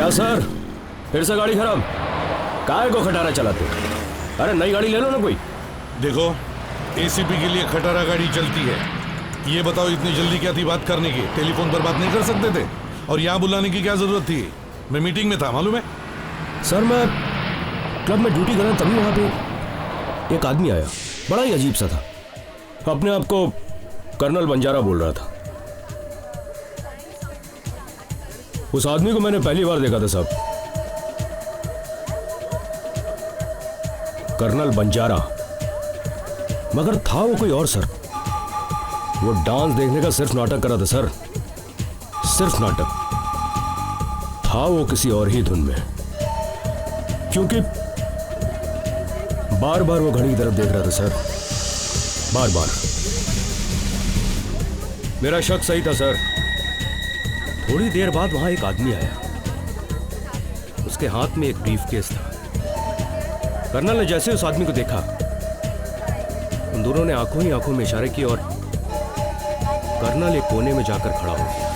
क्या सर, फिर से गाड़ी खराब? काहे को खटारा चलाते? अरे नई गाड़ी ले लो ना कोई। देखो, एसीपी के लिए खटारा गाड़ी चलती है। ये बताओ इतनी जल्दी क्या थी बात करने की? टेलीफोन पर बात नहीं कर सकते थे? और यहाँ बुलाने की क्या जरूरत थी? मैं मीटिंग में था, मालूम है? सर मैं क्लब में ड्यूटी कर रहा तभी वहां पे एक आदमी आया, बड़ा ही अजीब सा था। अपने आप को कर्नल बंजारा बोल रहा था। उस आदमी को मैंने पहली बार देखा था साहब, कर्नल बंजारा, मगर था वो कोई और सर। वो डांस देखने का सिर्फ नाटक कर रहा था सर, सिर्फ नाटक था। वो किसी और ही धुन में, क्योंकि बार बार वो घड़ी की तरफ देख रहा था सर, बार बार। मेरा शक सही था सर। थोड़ी देर बाद वहां एक आदमी आया, उसके हाथ में एक ब्रीफकेस था। कर्नल ने जैसे उस आदमी को देखा, उन दोनों ने आंखों ही आंखों में इशारे किए और कर्नल एक कोने में जाकर खड़ा हो गया।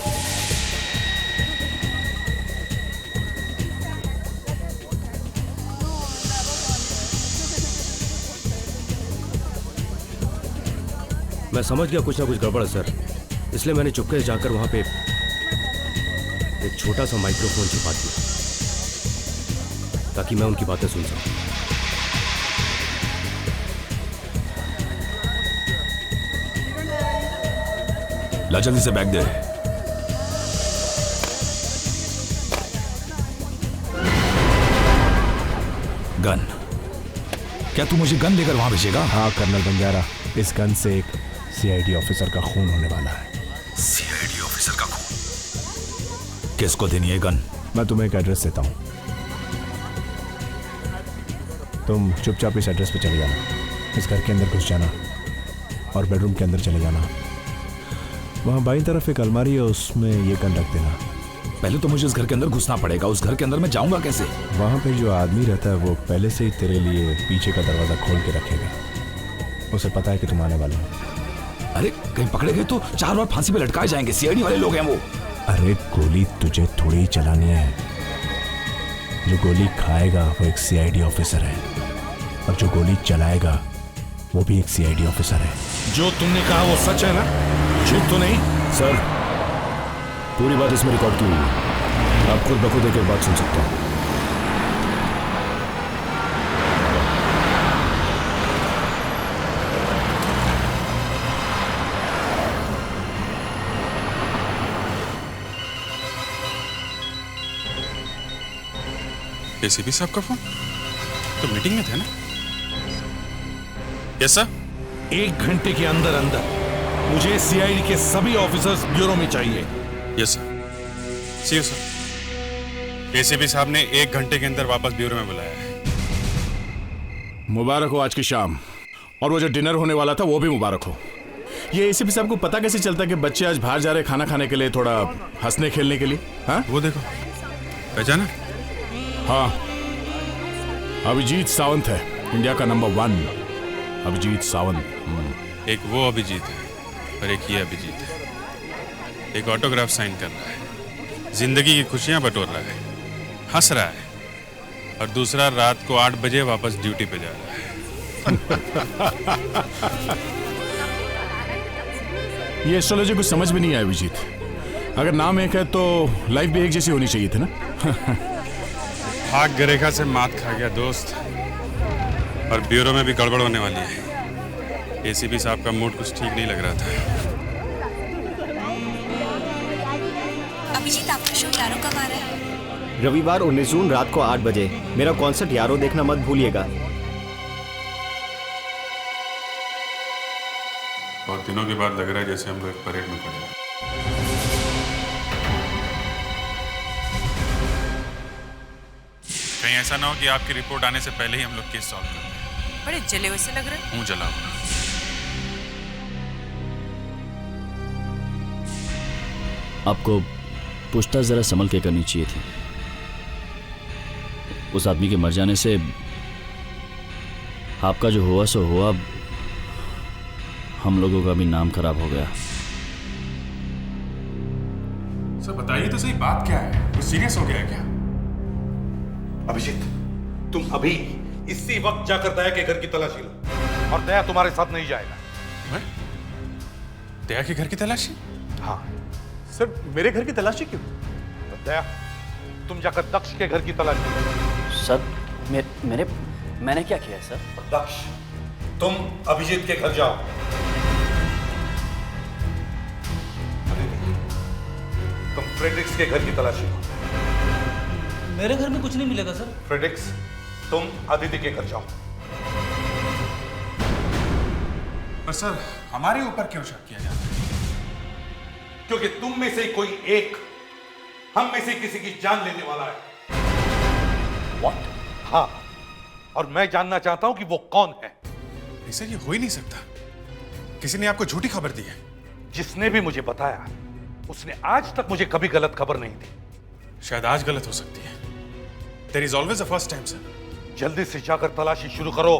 मैं समझ गया कुछ ना कुछ गड़बड़ है सर, इसलिए मैंने चुपके से जाकर वहां पे एक छोटा सा माइक्रोफोन छुपा दिया ताकि मैं उनकी बातें सुन सकूं। ला जल्दी से बैग दे। गन। क्या तू मुझे गन लेकर वहां भेजेगा? हाँ कर्नल बंजारा, इस गन से एक सीआईडी ऑफिसर का खून होने वाला है। सीआईडी ऑफिसर का खून? किसको देनी है गन? मैं तुम्हें एक एड्रेस देता हूँ, तुम चुपचाप इस एड्रेस पे चले जाना। इस घर के अंदर घुस जाना और बेडरूम के अंदर चले जाना। वहाँ बाईं तरफ एक अलमारी है, उसमें ये गन रख देना। पहले तो मुझे इस घर के अंदर घुसना पड़ेगा। उस घर के अंदर मैं जाऊंगा कैसे? वहाँ पे जो आदमी रहता है वो पहले से ही तेरे लिए पीछे का दरवाजा खोल के रखेगा। उसे पता है कि तुम आने वाले हो। अरे कहीं पकड़े गए तो 4 बार फांसी पे लटकाए जाएंगे। सीआईडी वाले लोग हैं वो। अरे गोली तुझे थोड़ी ही चलानी है, जो गोली खाएगा वो एक सीआईडी ऑफिसर है, और जो गोली चलाएगा वो भी एक सीआईडी ऑफिसर है। जो तुमने कहा वो सच है ना? झूठ तो नहीं? सर पूरी बात इसमें रिकॉर्ड की हुई है, आप खुद ब खुद एक बात सुन सकते हैं। एसीपी साहब का फोन? तो मीटिंग में थे ना? Yes sir. 1 घंटे के अंदर अंदर मुझे सीआईडी के सभी ऑफिसर्स ब्यूरो में चाहिए। Yes sir. See you sir. ACP साहब ने 1 घंटे के अंदर वापस ब्यूरो में बुलाया है। मुबारक हो आज की शाम, और वो जो डिनर होने वाला था वो भी मुबारक हो। ये एसीपी साहब को पता कैसे चलता कि बच्चे आज बाहर जा रहे खाना खाने के लिए, थोड़ा हंसने खेलने के लिए? हाँ वो देखो, पहचाना? हाँ, अभिजीत सावंत है, इंडिया का नंबर 1 अभिजीत सावंत। एक वो अभिजीत है और एक ये अभिजीत है। एक ऑटोग्राफ साइन कर रहा है, जिंदगी की खुशियां बटोर रहा है, हंस रहा है, और दूसरा रात को 8 बजे वापस ड्यूटी पे जा रहा है। ये एस्ट्रोलॉजी कुछ समझ में नहीं आया अभिजीत। अगर नाम एक है तो लाइफ भी एक जैसी होनी चाहिए थी ना। भाग्य रेखा से मात खा गया दोस्त, और ब्यूरो में भी गड़बड़ होने वाली है। एसीपी साहब का मूड कुछ ठीक नहीं लग रहा था। अभिजीत आपका शो यारों कब आ रहा है? रविवार 19 जून रात को 8 बजे। मेरा कॉन्सर्ट यारों देखना मत भूलिएगा। बहुत दिनों के बाद लग रहा है जैसे हम लोग एक परेड में खड़े हैं। कहीं ऐसा ना हो कि आपकी रिपोर्ट आने से पहले ही हम लोग केस सॉल्व कर दें। बड़े जले हुए से लग रहे हैं। मुंह जला हुआ। आपको पूछताछ जरा संभल के करनी चाहिए थी। उस आदमी के मर जाने से आपका जो हुआ सो हुआ, हम लोगों का भी नाम खराब हो गया। सर बताइए तो सही, बात क्या है? कुछ सीरियस हो गया है क्या? अभिजीत, तुम अभी इसी वक्त जाकर दया के घर की तलाशी लो, और दया तुम्हारे साथ नहीं जाएगा। मैं? दया के घर की तलाशी? हाँ। सर मेरे घर की तलाशी क्यों? तो दया, तुम जाकर दक्ष के घर की तलाशी लो। सर मैंने क्या किया है सर? और दक्ष, तुम अभिजीत के घर जाओ। अदिति, तुम फ्रेडरिक्स के घर की तलाशी लो। मेरे घर में कुछ नहीं मिलेगा सर। फ्रेडरिक्स, तुम अदिति के घर जाओ। पर सर, हमारे ऊपर क्यों शक किया जाता है? क्योंकि तुम में से कोई एक हम में से किसी की जान लेने वाला है। What? हाँ, और मैं जानना चाहता हूं कि वो कौन है। नहीं सर, ये हो ही नहीं सकता। किसी ने आपको झूठी खबर दी है। जिसने भी मुझे बताया, उसने आज तक मुझे कभी गलत खबर नहीं दी। शायद आज गलत हो सकती है। There is always a first time, sir. जल्दी से जाकर तलाशी शुरू करो।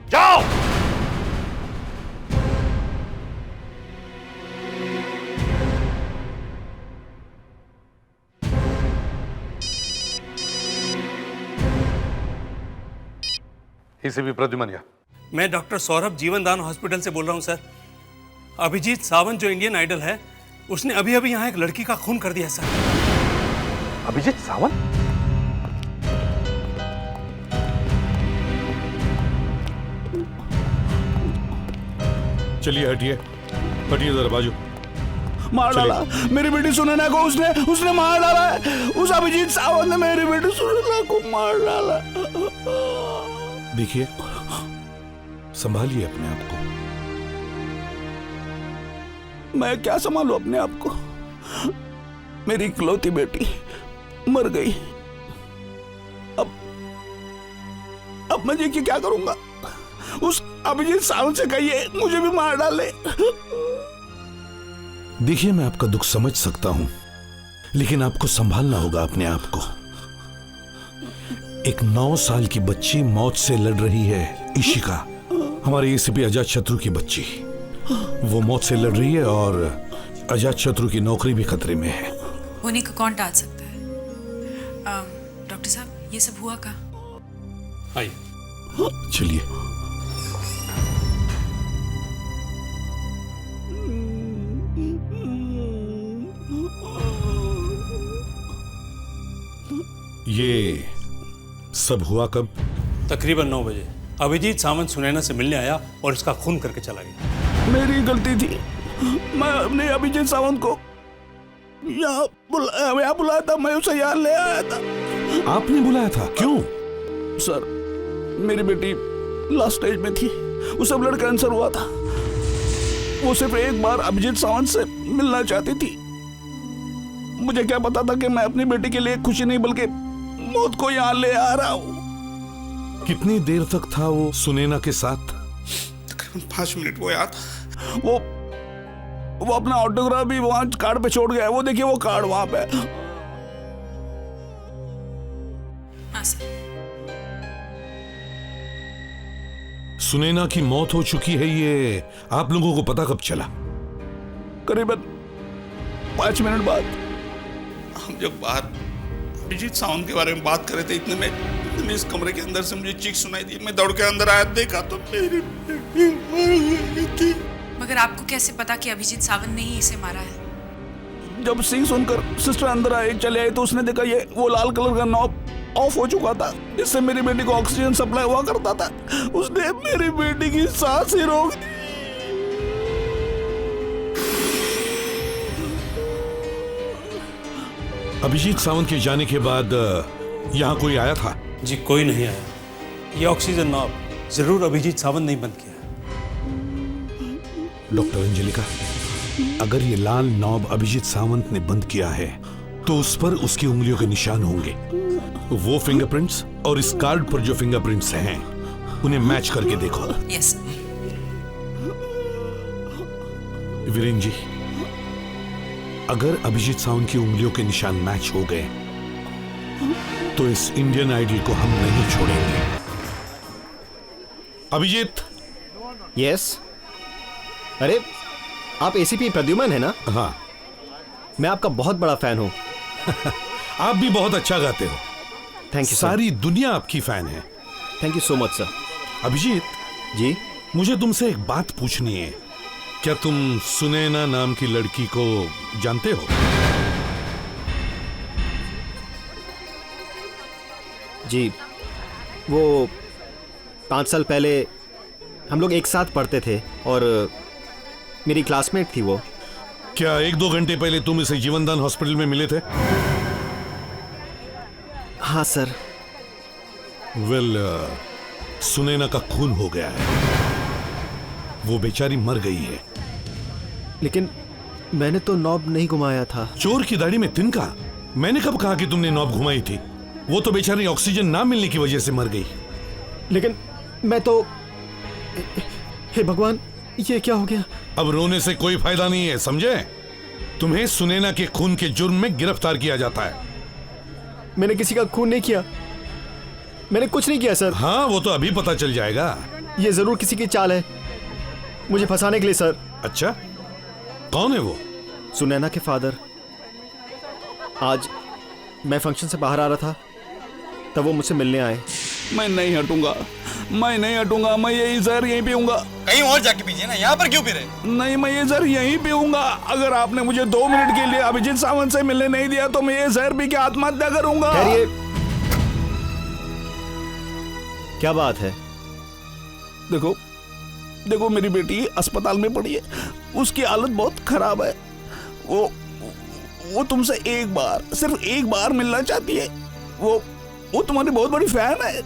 जाओ। एसीपी प्रद्युमन। मैं डॉक्टर सौरभ जीवनदान हॉस्पिटल से बोल रहा हूं सर। अभिजीत सावंत जो इंडियन आइडल है, उसने अभी अभी यहां एक लड़की का खून कर दिया सर। अभिजीत सावंत? चलिए हटिए, हटिए जरा बाजू। मार डाला मेरी बेटी सुनैना को, उसने मार डाला है। उस अभिजीत सावंत ने मेरी बेटी सुनैना को मार डाला। देखिए, संभालिए अपने आप को। मैं क्या संभालूं अपने आप को? मेरी इकलौती बेटी मर गई। अब मैं ये क्या करूंगा? उस अभिजीत सावंत से कहिए मुझे भी मार डाले। देखिए, मैं आपका दुख समझ सकता हूं, लेकिन आपको संभालना होगा अपने आप को। एक 9 साल की बच्ची मौत से लड़ रही है। इशिका, हमारे एसीपी अजात शत्रु की बच्ची, वो मौत से लड़ रही है और अजात शत्रु की नौकरी भी खतरे में है। होने को कौन टाल सकता है? डॉक्टर साहब, ये सब हुआ का? आइए। चलिए। ये सब हुआ कब? तकरीबन 9 बजे अभिजीत सावंत सुनैना से मिलने आया और इसका खून करके चला गया। मेरी गलती थी। मैं अपने अभिजीत सावंत को यहाँ बुलाया था। मैं उसे यहाँ ले आया था। आपने बुलाया था? क्यों? सर, मेरी बेटी लास्ट स्टेज में थी। उसे ब्लड कैंसर हुआ था। वो सिर्फ एक बार अभिजीत सावंत से मिलना चाहती थी। मुझे क्या पता था कि मैं अपनी बेटी के लिए खुशी नहीं बल्कि मौत को यहाँ ले आ रहा हूँ। कितनी देर तक था वो सुनैना के साथ? तकरीबन 5 मिनट। वो याद, वो अपना ऑटोग्राफ भी वहां कार्ड पे छोड़ गया है। वो देखिए, वो कार्ड वहां पे। हाँ सर। सुनैना की मौत हो चुकी है, ये आप लोगों को पता कब चला? करीबन 5 मिनट बाद। हम जब बाहर अभिजीत सावंत के बारे में बात कर रहे थे, इतने में इस कमरे के अंदर से मुझे चीख सुनाई दी। मैं दौड़ के अंदर आया, देखा तो मेरी बेटी मर गई थी। मगर आपको कैसे पता कि अभिजीत सावंत ने ही इसे मारा है? जब सिंह सुनकर सिस्टर अंदर आए चले आए तो उसने देखा वो लाल कलर का नॉब ऑफ हो चुका था, जिससे मेरी बेटी को ऑक्सीजन सप्लाई हुआ करता था। उसने मेरी बेटी की सांस ही रोक दी। अभिजीत सावंत के जाने के बाद यहाँ कोई आया था? जी कोई नहीं आया। ये ऑक्सीजन नॉब जरूर अभिजीत सावंत ने बंद किया। डॉक्टर अंजलिका, अगर ये लाल नॉब अभिजीत सावंत ने बंद किया है तो उस पर उसकी उंगलियों के निशान होंगे। वो फिंगरप्रिंट्स और इस कार्ड पर जो फिंगरप्रिंट्स हैं, उन्हें मैच करके देखो। यस। वीरेन जी, अगर अभिजीत सावंत की उंगलियों के निशान मैच हो गए तो इस इंडियन आइडल को हम नहीं छोड़ेंगे। अभिजीत। यस। अरे, आप एसीपी प्रद्युमन है ना? हाँ। मैं आपका बहुत बड़ा फैन हूं। आप भी बहुत अच्छा गाते हो। थैंक यू सारी दुनिया आपकी फैन है। Thank you so much sir. Abhijeet, जी मुझे तुमसे एक बात पूछनी है। क्या तुम सुनैना नाम की लड़की को जानते हो? जी, वो 5 साल पहले हम लोग एक साथ पढ़ते थे और मेरी क्लासमेट थी वो। क्या 1-2 घंटे पहले तुम इसे जीवनदान हॉस्पिटल में मिले थे? हाँ सर। वेल, सुनैना का खून हो गया है। वो बेचारी मर गई है। लेकिन मैंने तो नॉब नहीं घुमाया था। चोर की दाढ़ी में तिनका? मैंने कब कहा कि तुमने नॉब घुमाई थी? वो तो बेचारी ऑक्सीजन ना मिलने की वजह से मर गई। लेकिन मैं तो, हे भगवान, ये क्या हो गया? अब रोने से कोई फायदा नहीं है, समझे? तुम्हें सुनैना के खून के जुर्म में गिरफ्तार किया जाता है। मैंने किसी का खून नहीं किया। मैंने कुछ नहीं किया सर। हाँ, वो तो अभी पता चल जाएगा। ये जरूर किसी की चाल है, मुझे फंसाने के लिए सर। अच्छा, कौन है वो? सुनैना के फादर। आज मैं फंक्शन से बाहर आ रहा था, तब वो मुझसे मिलने आए। मैं नहीं हटूंगा, मैं नहीं हटूंगा। मैं यही जहर यहीं पीऊंगा। कहीं और जाके पीजिए ना, यहाँ पर क्यों पी रहे? नहीं, मैं ये जहर यहीं पीऊंगा। अगर आपने मुझे 2 मिनट के लिए अभिजीत सावंत से मिलने नहीं दिया तो मैं ये जहर पी के आत्महत्या करूंगा। ठहरिए, क्या बात है? देखो देखो, मेरी बेटी अस्पताल में पड़ी है, उसकी हालत बहुत खराब है। वो तुमसे एक बार, सिर्फ एक बार मिलना चाहती है। वो तुम्हारी बहुत बड़ी फैन है।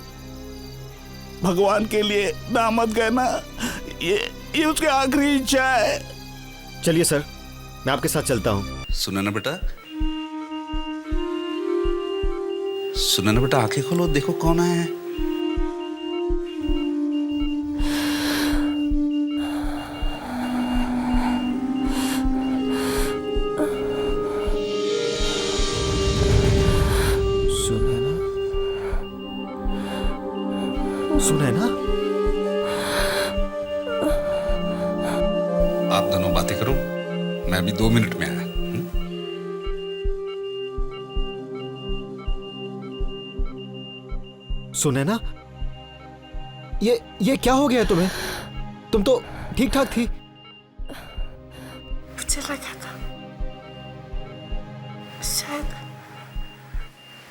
भगवान के लिए ना मत कहना, ये उसकी आखिरी इच्छा है। चलिए सर, मैं आपके साथ चलता हूँ। सुनैना बेटा, सुनैना बेटा, आंखें खोलो, देखो कौन है। सुनैना, आप दोनों बातें करो, मैं अभी 2 मिनट में आया। सुनैना, ये क्या हो गया तुम्हें? तुम तो ठीक ठाक थी। मुझे लगा था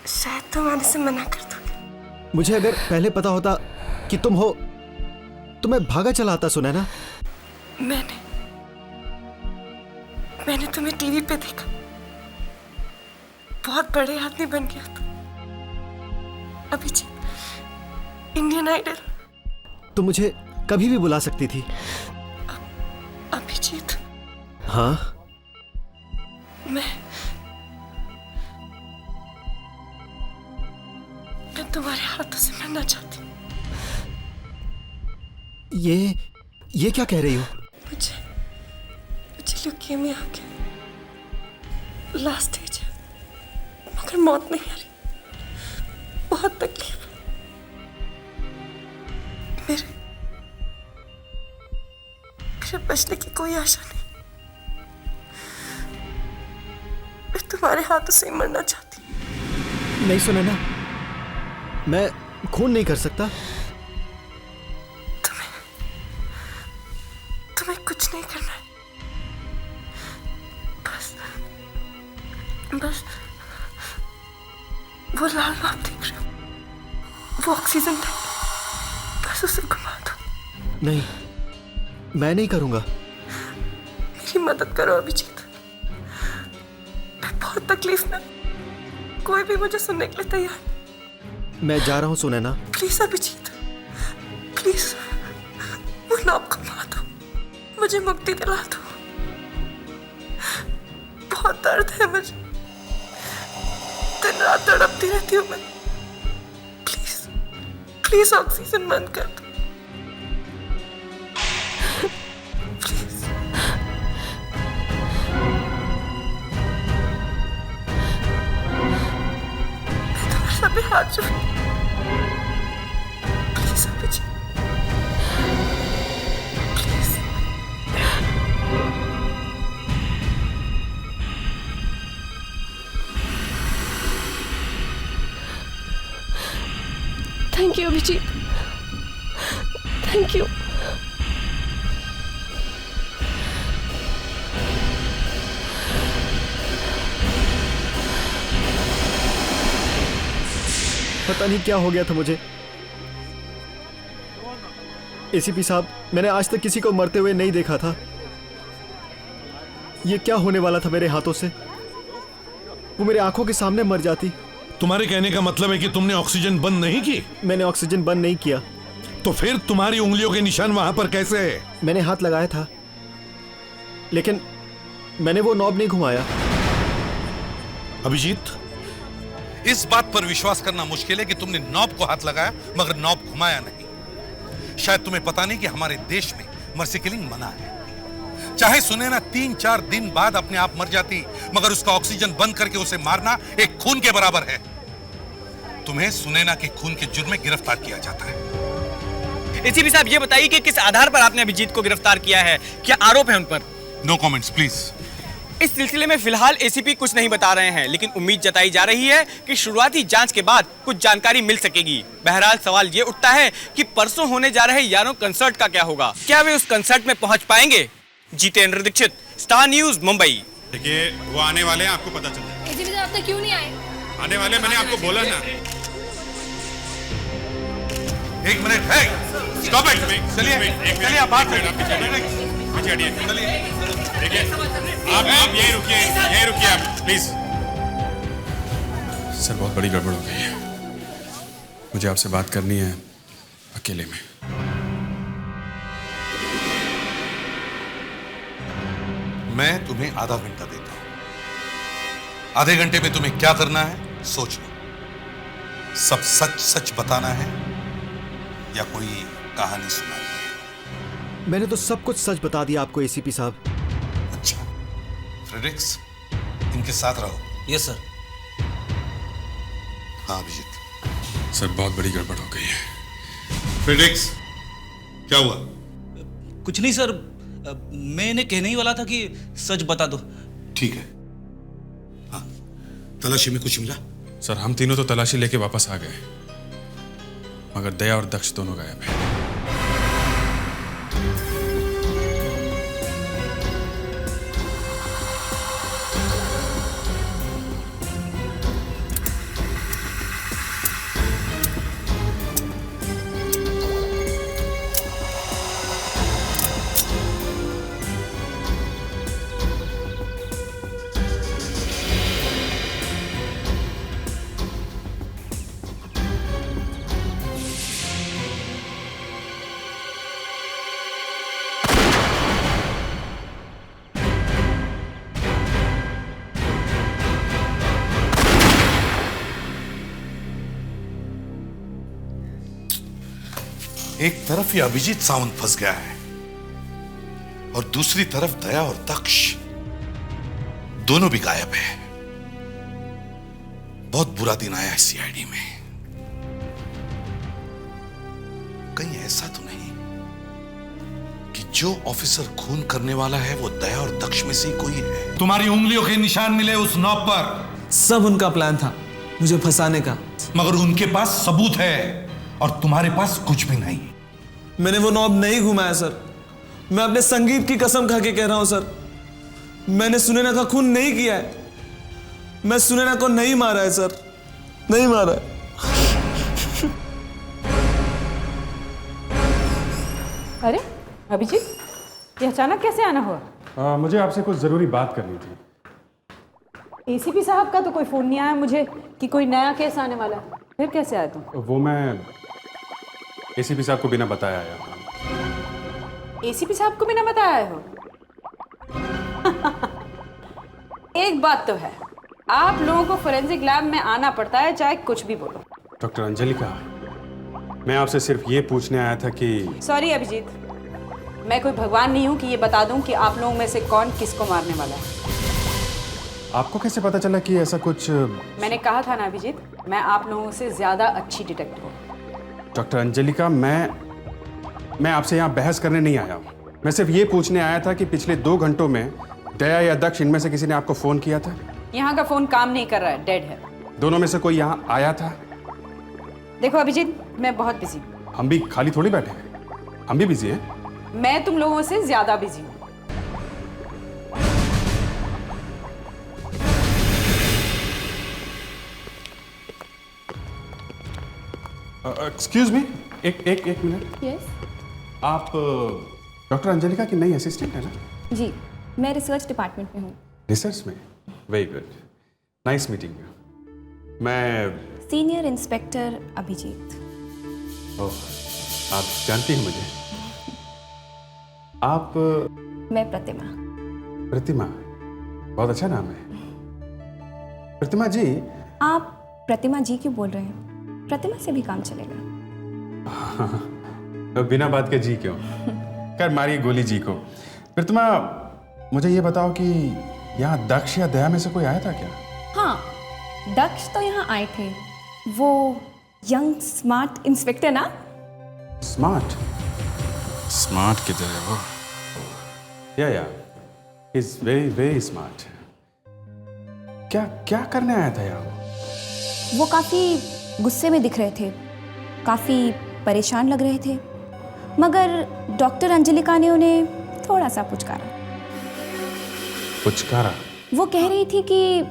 शायद तुम आने से मना कर दोगे। मुझे अगर पहले पता होता कि तुम हो तो मैं भागा चला आता। सुनैना, मैंने तुम्हें टीवी पे देखा, बहुत बड़े आदमी बन गया था। Abhijeet, Indian Idol. तुम मुझे कभी भी बुला सकती थी। अभिजीत। हाँ, मैं तुम्हारे हाथों से मरना चाहती हूँ। ये क्या कह रही हो? मुझे ल्यूकेमिया आ गया, लास्ट स्टेज है, मगर मौत नहीं आ रही, बहुत तकलीफ। मेरे बचने की कोई आशा नहीं। मैं तुम्हारे हाथों से ही मरना चाहती हूँ। नहीं सुनैना, मैं खून नहीं कर सकता। तुम्हें कुछ नहीं करना है। बस वो लाल नॉब देख रहे हो, वो ऑक्सीजन टैंक, बस उसे घुमा दो। नहीं, मैं नहीं करूंगा। मेरी मदद करो अभिजीत, मैं बहुत तकलीफ में, कोई भी मुझे सुनने के लिए तैयार। मैं जा रहा हूँ सुनैना। प्लीज अभिजीत, प्लीज वो नॉब घुमा दो, मुझे मुक्ति दिला दो। बहुत दर्द है मुझे, दिन रात तड़पती रहती हूँ मैं। प्लीज प्लीज ऑक्सीजन बंद कर दो, प्लीज। मैं तुम्हारे सामने हाथ जोड़ती हूँ, please Abhijeet, please. Abhijeet, thank you. पता नहीं क्या हो गया था मुझे। एसीपी साहब, मैंने आज तक किसी को मरते हुए नहीं देखा था। ये क्या होने वाला था मेरे हाथों से? वो मेरे आंखों के सामने मर जाती। तुम्हारे कहने का मतलब है कि तुमने ऑक्सीजन बंद नहीं की? मैंने ऑक्सीजन बंद नहीं किया। तो फिर तुम्हारी उंगलियों के निशान वहां पर कैसे? मैंने हाथ लगाया था, लेकिन मैंने वो नॉब नहीं घुमाया। अभिजीत, इस बात पर विश्वास करना मुश्किल है कि तुमने नॉब को हाथ लगाया मगर नॉब घुमाया नहीं। शायद तुम्हें पता नहीं कि हमारे देश में मर्सी किलिंग मना है। चाहे सुनैना 3-4 दिन बाद अपने आप मर जाती, मगर उसका ऑक्सीजन बंद करके उसे मारना एक खून के बराबर है। तुम्हें सुनैना के खून के जुर्म में गिरफ्तार किया जाता है। एसीपी साहब, ये बताइए कि किस आधार पर आपने अभिजीत को गिरफ्तार किया है? क्या आरोप है उन पर? No comments please. इस सिलसिले में फिलहाल एसीपी कुछ नहीं बता रहे हैं, लेकिन उम्मीद जताई जा रही है कि शुरुआती जांच के बाद कुछ जानकारी मिल सकेगी। बहरहाल सवाल ये उठता है कि परसों होने जा रहे यारों कंसर्ट का क्या होगा? क्या वे उस कंसर्ट में पहुंच पाएंगे? Jitendra Dikshit, star news, Mumbai. देखिए, वो आने वाले हैं, आपको पता चल जाएगा। एसीपी साहब, आप क्यों नहीं आए? आने वाले, मैंने आपको बोला ना। एक मिनट है, स्टॉप इट। चलिए आप बात करें। पीछे हटिए। देखिए, आप यहीं रुकिए आप प्लीज। सर, बहुत बड़ी गड़बड़ हो गई है, मुझे आपसे बात करनी है अकेले में। मैं तुम्हें आधा घंटा देता हूं। आधे घंटे में तुम्हें क्या करना है सोच लो। सब सच सच बताना है या कोई कहानी सुनानी है? मैंने तो सब कुछ सच बता दिया आपको एसीपी साहब। अच्छा, फ्रेडरिक्स, इनके साथ रहो। Yes sir. हाँ अभिजीत। सर, बहुत बड़ी गड़बड़ हो गई है। फ्रेडरिक्स, क्या हुआ? कुछ नहीं सर, मैं इन्हें कहने ही वाला था कि सच बता दो। ठीक है। हाँ, तलाशी में कुछ मिला? सर, हम तीनों तो तलाशी लेके वापस आ गए, मगर दया और दक्ष दोनों गायब हैं। एक तरफ ये अभिजीत सावंत फंस गया है और दूसरी तरफ दया और दक्ष, दोनों भी गायब है। बहुत बुरा दिन आया है सीआईडी में। कहीं ऐसा तो नहीं कि जो ऑफिसर खून करने वाला है वो दया और दक्ष में से ही कोई है? तुम्हारी उंगलियों के निशान मिले उस नॉब पर। सब उनका प्लान था मुझे फंसाने का, मगर उनके पास सबूत है और तुम्हारे पास कुछ भी नहीं। मैंने वो नॉब नहीं घुमाया सर। मैं अपने संगीत की कसम खा के कह रहा हूं सर, मैंने सुनैना का खून नहीं किया है। मैं सुनैना को नहीं मारा है सर, नहीं मारा है। अरे अभिजीत, ये अचानक कैसे आना हुआ? मुझे आपसे कुछ जरूरी बात करनी थी। एसीपी साहब का तो कोई फोन नहीं आया मुझे कि कोई नया केस आने वाला है। फिर कैसे आया तुम? वो मैं एसीपी साहब को बिना बताया आया हूँ। एसीपी साहब को बिना बताया आए हो? एक बात तो है, आप लोगों को फोरेंसिक लैब में आना पड़ता है चाहे कुछ भी बोलो। डॉक्टर अंजलिका, मैं आपसे सिर्फ ये पूछने आया था कि... सॉरी अभिजीत, मैं कोई भगवान नहीं हूँ कि ये बता दूँ कि आप लोगों में से कौन किसको मारने वाला है। आपको कैसे पता चला कि ऐसा कुछ... मैंने कहा था ना अभिजीत, मैं आप लोगों से ज्यादा अच्छी डिटेक्टिव हूँ। डॉक्टर अंजलिका, मैं आपसे यहाँ बहस करने नहीं आया हूँ। मैं सिर्फ ये पूछने आया था कि पिछले 2 घंटों में दया या दक्ष, इनमें से किसी ने आपको फोन किया था? यहाँ का फोन काम नहीं कर रहा है, डेड है। दोनों में से कोई यहाँ आया था? देखो अभिजीत, मैं बहुत बिजी हूँ। हम भी खाली थोड़ी बैठे हैं, हम भी बिजी हैं। मैं तुम लोगों से ज्यादा बिजी हूँ। एक्सक्यूज मी, एक मिनट। यस आप डॉक्टर अंजलिका की नई असिस्टेंट है ना? जी, मैं रिसर्च डिपार्टमेंट में हूँ। रिसर्च में? Very good, nice meeting you. मैं सीनियर इंस्पेक्टर अभिजीत। ओह, आप जानती हैं मुझे? आप? मैं प्रतिमा। प्रतिमा, बहुत अच्छा नाम है। प्रतिमा जी। आप प्रतिमा जी क्यों बोल रहे हैं? प्रतिमा से भी काम चलेगा। तो बिना बात के जी क्यों? कर मारिए गोली जी को। प्रतिमा, मुझे ये बताओ कि यहाँ दक्ष या दया में से कोई आया था क्या? हाँ, दक्ष तो यहाँ आए थे। वो यंग स्मार्ट इंस्पेक्टर ना? स्मार्ट? स्मार्ट किधर है वो? या इज वेरी वेरी स्मार्ट। क्या करने आया था यहाँ वो काफी गुस्से में दिख रहे थे, काफी परेशान लग रहे थे, मगर डॉक्टर अंजलिका ने उन्हें थोड़ा सा पुचकारा। पुचकारा? वो कह रही थी कि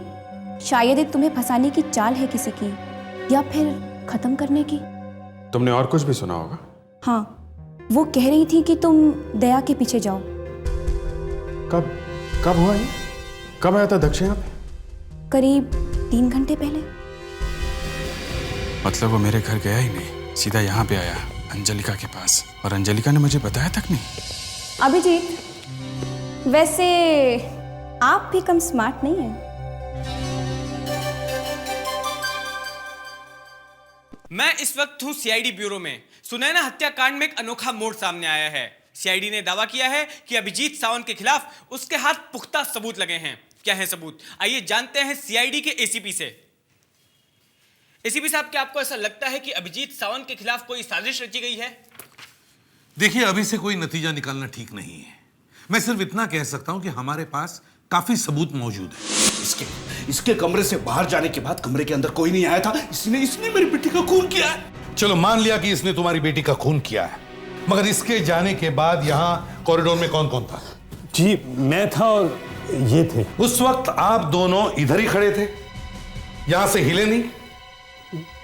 शायद ये तुम्हें फंसाने की चाल है किसी की, या फिर खत्म करने की। तुमने और कुछ भी सुना होगा? हाँ, वो कह रही थी कि तुम दया के पीछे जाओ। कब हुआ ये? कब आया था दक्ष यहाँ पे? करीब 3 घंटे पहले। मतलब वो मेरे घर गया ही नहीं, सीधा यहाँ पे आया अंजलिका के पास, और अंजलिका ने मुझे बताया तक नहीं। अभिजीत, वैसे आप भी कम स्मार्ट नहीं हैं। मैं इस वक्त हूं सीआईडी ब्यूरो में। सुनैना हत्याकांड में एक अनोखा मोड़ सामने आया है। सीआईडी ने दावा किया है कि अभिजीत सावंत के खिलाफ उसके हाथ पुख्ता सबूत लगे हैं। क्या है सबूत? आइए जानते हैं सीआईडी के एसीपी से। एसीपी साहब, क्या आपको ऐसा लगता है कि अभिजीत सावंत के खिलाफ कोई साजिश रची गई है? देखिए, अभी से कोई नतीजा निकालना ठीक नहीं है। मैं सिर्फ इतना कह सकता हूं कि हमारे पास काफी सबूत मौजूद है। इसके कमरे से बाहर जाने के बाद कमरे के अंदर कोई नहीं आया था। इसने मेरी बेटी का खून किया है। चलो मान लिया कि इसने तुम्हारी बेटी का खून किया है, मगर इसके जाने के बाद यहाँ कॉरिडोर में कौन कौन था? जी, मैं था और ये थे। उस वक्त आप दोनों इधर ही खड़े थे, यहां से हिले नहीं?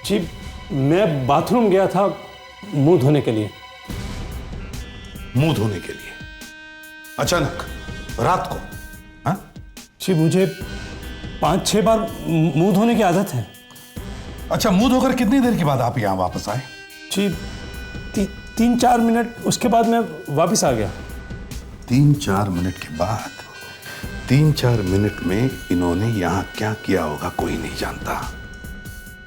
जी, मैं बाथरूम गया था मुंह धोने के लिए। मुंह धोने के लिए? अचानक रात को? हाँ जी, मुझे 5-6 बार मुंह धोने की आदत है। अच्छा, मुंह धोकर कितनी देर के बाद आप यहाँ वापस आए? जी, 3-4 मिनट, उसके बाद मैं वापस आ गया। 3-4 मिनट के बाद? 3-4 मिनट में इन्होंने यहाँ क्या किया होगा कोई नहीं जानता।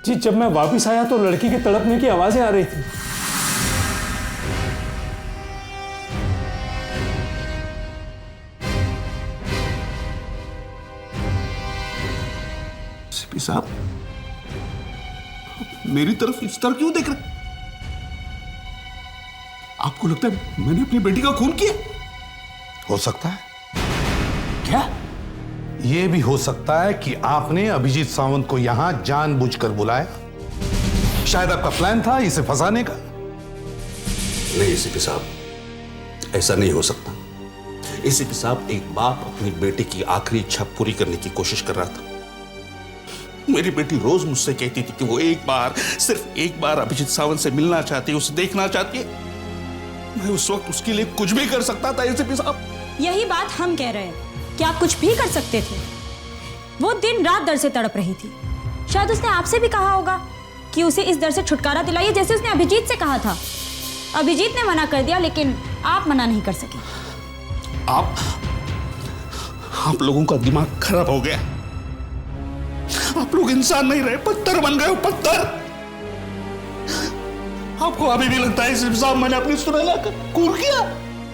जी, जब मैं वापस आया तो लड़की के तड़पने की आवाजें आ रही थी। सीपी साहब, मेरी तरफ इस तरह क्यों देख रहे? आपको लगता है मैंने अपनी बेटी का खून किया? हो सकता है। क्या? यह भी हो सकता है कि आपने अभिजीत सावंत को यहां जानबूझकर बुलाया। शायद आपका प्लान था इसे फंसाने का। नहीं सीपी साहब, ऐसा नहीं हो सकता। सीपी साहब, एक बाप अपनी बेटी की आखिरी इच्छा पूरी करने की कोशिश कर रहा था। मेरी बेटी रोज मुझसे कहती थी कि वो एक बार, सिर्फ एक बार अभिजीत सावंत से मिलना चाहती है, उसे देखना चाहती है। मैं उस वक्त उसके लिए कुछ भी कर सकता था एसीपी साहब। यही बात हम कह रहे हैं कि आप कुछ भी कर सकते थे। वो दिन रात दर्द से तड़प रही थी। शायद उसने आपसे भी कहा होगा कि उसे इस दर्द से छुटकारा दिलाइए, जैसे उसने अभिजीत से कहा था। अभिजीत ने मना कर दिया, लेकिन आप मना नहीं कर सके। आप लोगों का दिमाग खराब हो गया। आप लोग इंसान नहीं रहे, पत्थर बन गए हो, पत्थर। आपको अभी भी लगता है सीपी साहब मैंने अपनी सुनैना का खून किया?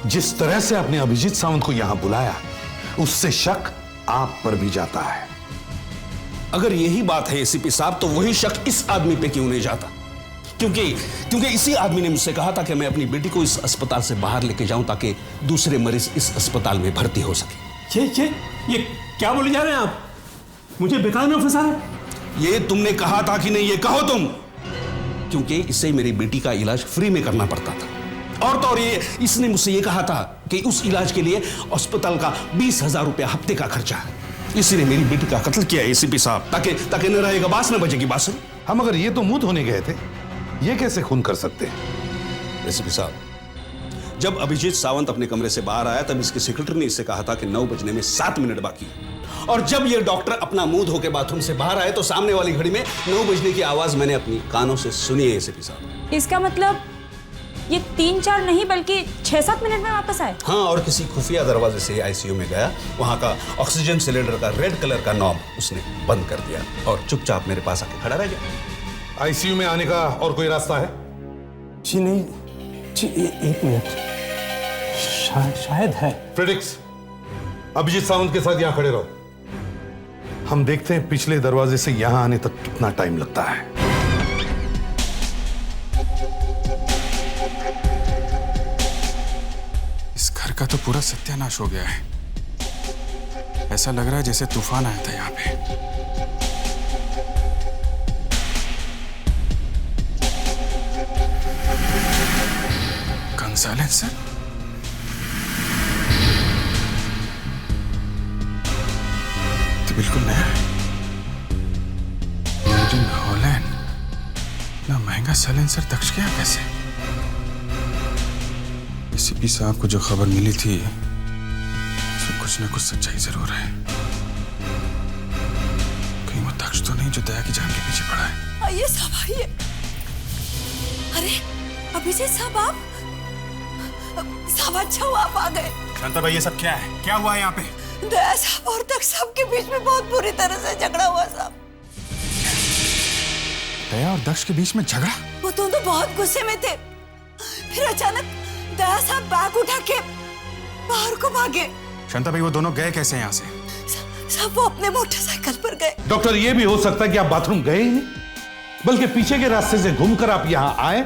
जिस तरह से आपने अभिजीत सावंत को यहां बुलाया, उससे शक आप पर भी जाता है। अगर यही बात है एसीपी साहब, तो वही शक इस आदमी पे क्यों नहीं जाता? क्योंकि इसी आदमी ने मुझसे कहा था कि मैं अपनी बेटी को इस अस्पताल से बाहर लेके जाऊं ताकि दूसरे मरीज इस अस्पताल में भर्ती हो सके। ये क्या बोले जा रहे हैं आप? मुझे बेकार में फंसा रहे? ये तुमने कहा था कि नहीं? ये कहो तुम। क्योंकि इससे मेरी बेटी का इलाज फ्री में करना पड़ता था। और तो और ये इसने मुझसे ये कहा था कि उस इलाज के लिए अस्पताल का 20,000 रुपया हफ्ते का खर्चा है। इसीलिए मेरी बेटी का कत्ल किया एसीपी साहब, ताकि न रहेगा बास न बजेगी बास। हम अगर ये तो मुंह धोने गए थे, ये कैसे खून कर सकते हैं? एसीपी साहब, जब अभिजीत सावंत अपने कमरे से बाहर आया तब इसके सेक्रेटरी ने इससे कहा था कि 9 बजने में 7 मिनट बाकी है। और जब ये डॉक्टर अपना मुंह धो के बाथरूम से बाहर आए तो सामने वाली घड़ी में 9 बजने की आवाज मैंने अपनी कानों से सुनी है एसीपी साहब। इसका मतलब ये 3-4 नहीं बल्कि 6-7 मिनट में वापस आए। हाँ, और किसी खुफिया दरवाजे से आईसीयू में गया, वहां का ऑक्सीजन सिलेंडर का रेड कलर का नॉब उसने बंद कर दिया और चुपचाप मेरे पास आके खड़ा रह गया। आईसीयू में आने का और कोई रास्ता है? जी नहीं जी, एक मिनट, शायद है। फ्रेडिक्स, अभिजीत सावंत के साथ यहां खड़े रहो। हम देखते हैं पिछले दरवाजे से यहां आने तक कितना टाइम लगता है। इस घर का तो पूरा सत्यानाश हो गया है। ऐसा लग रहा है जैसे तूफान आया था यहाँ पे। कंसालेस सर, तो बिल्कुल नया है। Made in Holland. इतना महंगा साइलेंसर दक्ष गया कैसे? एसीपी साहब को जो खबर मिली थी उसमें कुछ ना कुछ सच्चाई जरूर है। कहीं वो दक्ष तो नहीं जो दया की जान के पीछे पड़ा है। आइए साहब, आइए। अरे अभिजीत साहब, आप साहब, अच्छा हुआ आप आ गए। शांता भाई, ये सब क्या है? क्या हुआ है यहाँ पे? दया साहब और दक्ष साहब के बीच में बहुत बुरी तरह से झगड़ा हुआ साहब। दया और दक्ष के बीच में झगड़ा? वो दोनों बहुत गुस्से में थे। फिर अचानक दया साहब बैग उठा के बाहर को भागे। शांता भाई, वो दोनों गए कैसे यहाँ से? साहब वो अपने मोटरसाइकिल पर गए। डॉक्टर, ये भी हो सकता है कि आप बाथरूम गए ही नहीं, बल्कि पीछे के रास्ते से घूमकर आप यहां आए,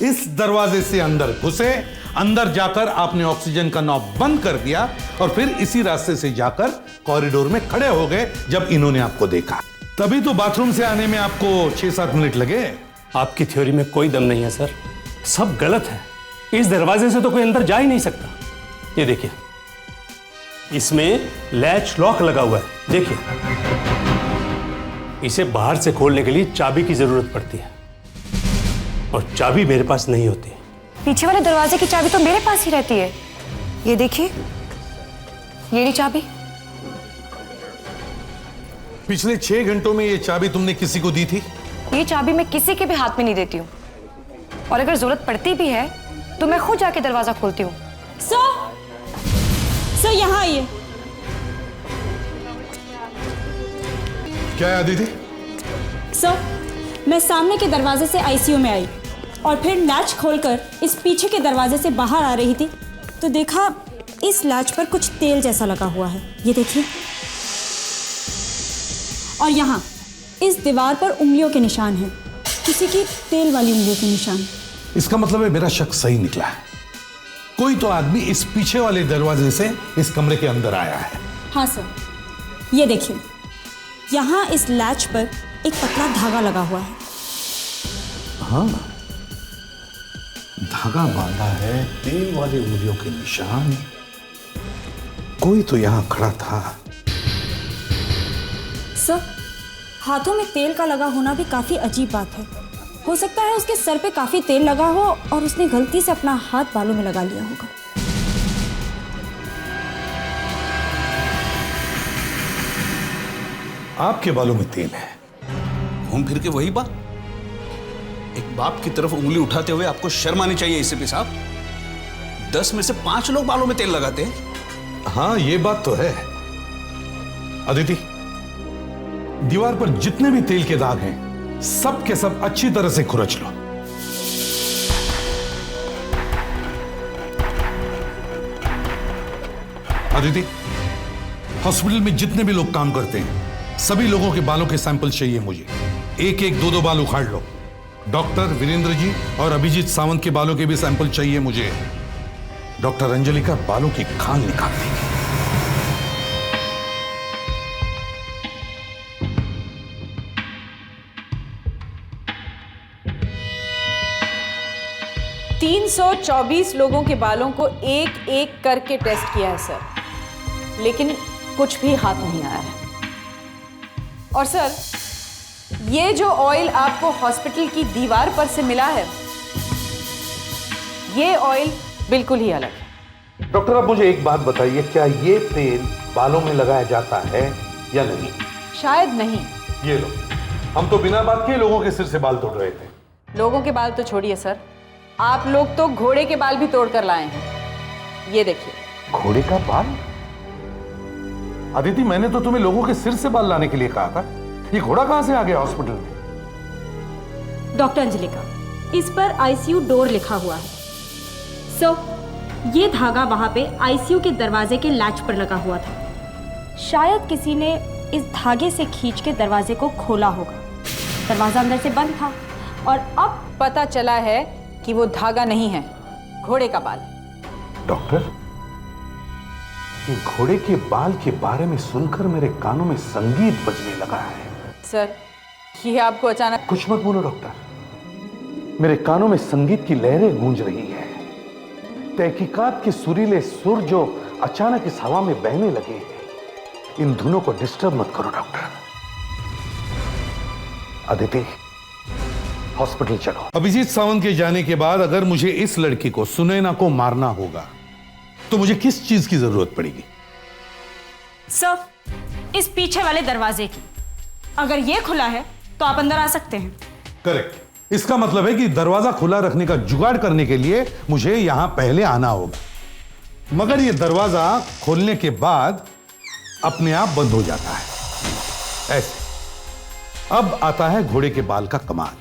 इस दरवाजे से अंदर घुसे, अंदर जाकर आपने ऑक्सीजन का नॉब बंद कर दिया और फिर इसी रास्ते से जाकर कॉरिडोर में खड़े हो गए जब इन्होंने आपको देखा। तभी तो बाथरूम से आने में आपको 6-7 मिनट लगे। आपकी थ्योरी में कोई दम नहीं है सर, सब गलत है। इस दरवाजे से तो कोई अंदर जा ही नहीं सकता। ये देखिए, इसमें लैच लॉक लगा हुआ है, देखिए। इसे बाहर से खोलने के लिए चाबी की जरूरत पड़ती है और चाबी मेरे पास नहीं होती। पीछे वाले दरवाजे की चाबी तो मेरे पास ही रहती है। ये देखिए, ये रही चाबी। पिछले 6 घंटों में ये चाबी तुमने किसी को दी थी? ये चाबी मैं किसी के भी हाथ में नहीं देती हूँ, और अगर जरूरत पड़ती भी है तो मैं खुद जाके दरवाजा खोलती हूँ। सर यहाँ आइए। क्या है अदिति? सर, मैं सामने के दरवाजे से आईसीयू में आई और फिर लैच खोलकर इस पीछे के दरवाजे से बाहर आ रही थी तो देखा इस लैच पर कुछ तेल जैसा लगा हुआ है, ये देखिए। और यहाँ इस दीवार पर उंगलियों के निशान हैं, किसी की तेल वाली उंगलियों के निशान। इसका मतलब है मेरा शक सही निकला है। कोई तो आदमी इस पीछे वाले दरवाजे से इस कमरे के अंदर आया है। हाँ सर, ये देखिए, यहाँ इस लैच पर एक पतला धागा लगा हुआ है। हाँ, धागा बांधा है, तेल वाली उंगलियों के निशान। कोई तो यहां खड़ा था। सर, हाथों में तेल का लगा होना भी काफी अजीब बात है। हो सकता है उसके सर पे काफी तेल लगा हो और उसने गलती से अपना हाथ बालों में लगा लिया होगा। आपके बालों में तेल है? घूम फिर के वही बात। एक बाप की तरफ उंगली उठाते हुए आपको शर्म आनी चाहिए एसीपी साहब। 10 में से 5 लोग बालों में तेल लगाते हैं। हाँ, ये बात तो है। अदिति, दीवार पर जितने भी तेल के दाग हैं सब के सब अच्छी तरह से खुरच लो। अदिति, हॉस्पिटल में जितने भी लोग काम करते हैं सभी लोगों के बालों के सैंपल चाहिए मुझे। 1-1, 2-2 बाल उखाड़ लो। डॉक्टर वीरेंद्र जी और अभिजीत सावंत के बालों के भी सैंपल चाहिए मुझे। डॉक्टर अंजलि का बालों की खाल निकाल देंगे। 324 लोगों के बालों को एक एक करके टेस्ट किया है सर, लेकिन कुछ भी हाथ नहीं आया है। और सर, ये जो ऑयल आपको हॉस्पिटल की दीवार पर से मिला है, ये ऑयल बिल्कुल ही अलग है। डॉक्टर, आप मुझे एक बात बताइए, क्या ये तेल बालों में लगाया जाता है या नहीं? शायद नहीं। ये लो, हम तो बिना बात के लोगों के सिर से बाल तोड़ रहे थे। लोगों के बाल तो छोड़िए सर, आप लोग तो घोड़े के बाल भी तोड़ कर लाए हैं। ये देखिए। घोड़े का बाल? अदिति, मैंने तो तुम्हें लोगों के सिर से बाल लाने के लिए कहा था। ये घोड़ा कहां से आ गया हॉस्पिटल में? डॉक्टर अंजलिका, इस पर आईसीयू डोर लिखा हुआ है। ये धागा वहां पे आईसीयू के दरवाजे के लैच पर लगा हुआ था। शायद किसी ने इस धागे से खींच के दरवाजे को खोला होगा। दरवाजा अंदर से बंद था और अब पता चला है कि वो धागा नहीं है, घोड़े का बाल। डॉक्टर, ये घोड़े के बाल के बारे में सुनकर मेरे कानों में संगीत बजने लगा है। सर, ये आपको अचानक... कुछ मत बोलो डॉक्टर, मेरे कानों में संगीत की लहरें गूंज रही है। तहकीकात के सुरीले सुर जो अचानक इस हवा में बहने लगे हैं, इन धुनों को डिस्टर्ब मत करो डॉक्टर। अदिति, हॉस्पिटल चलो। अभिजीत सावंत के जाने के बाद अगर मुझे इस लड़की को, सुनैना को मारना होगा तो मुझे किस चीज की जरूरत पड़ेगी? सर, इस पीछे वाले दरवाजे की। अगर ये खुला है तो आप अंदर आ सकते हैं। करेक्ट। इसका मतलब है कि दरवाजा खुला रखने का जुगाड़ करने के लिए मुझे यहां पहले आना होगा, मगर यह दरवाजा खोलने के बाद अपने आप बंद हो जाता है ऐसे। अब आता है घोड़े के बाल का कमाल।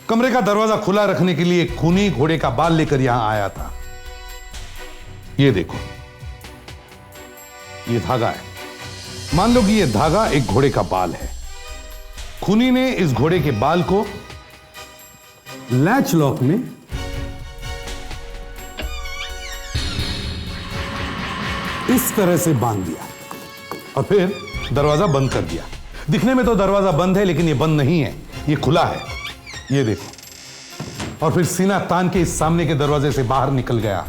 कमरे का दरवाजा खुला रखने के लिए खूनी घोड़े का बाल लेकर यहां आया था। ये देखो, ये धागा है। मान लो कि यह धागा एक घोड़े का बाल है। खूनी ने इस घोड़े के बाल को लैच लॉक में इस तरह से बांध दिया और फिर दरवाजा बंद कर दिया। दिखने में तो दरवाजा बंद है, लेकिन ये बंद नहीं है, ये खुला है। ये देखो। और फिर सीना तान के इस सामने के दरवाजे से बाहर निकल गया,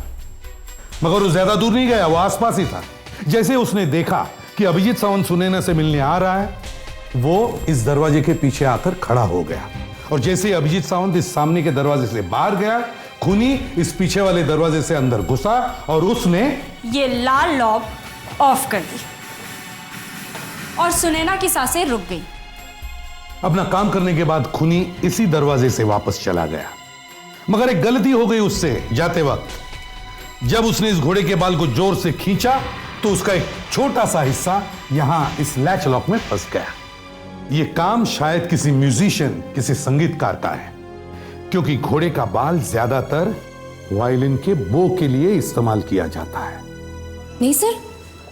मगर वो ज्यादा दूर नहीं गया, वो आसपास ही था। जैसे उसने देखा कि अभिजीत सावंत सुनैना से मिलने आ रहा है, वो इस दरवाजे के पीछे आकर खड़ा हो गया। और जैसे ही अभिजीत सावंत इस सामने के दरवाजे से बाहर गया, खूनी इस पीछे वाले दरवाजे से अंदर घुसा और उसने ये लाल लॉक ऑफ कर दी और सुनैना की सांसें रुक गई। अपना काम करने के बाद खूनी इसी दरवाजे से वापस चला गया, मगर एक गलती हो गई उससे जाते वक्त। जब उसने इस घोड़े के बाल को जोर से खींचा तो उसका एक छोटा सा हिस्सा यहां इस लैच लॉक में फंस गया। यह काम शायद किसी म्यूजिशियन, किसी संगीतकार का है, क्योंकि घोड़े का बाल ज्यादातर वायलिन के बो के लिए इस्तेमाल किया जाता है। नहीं सर,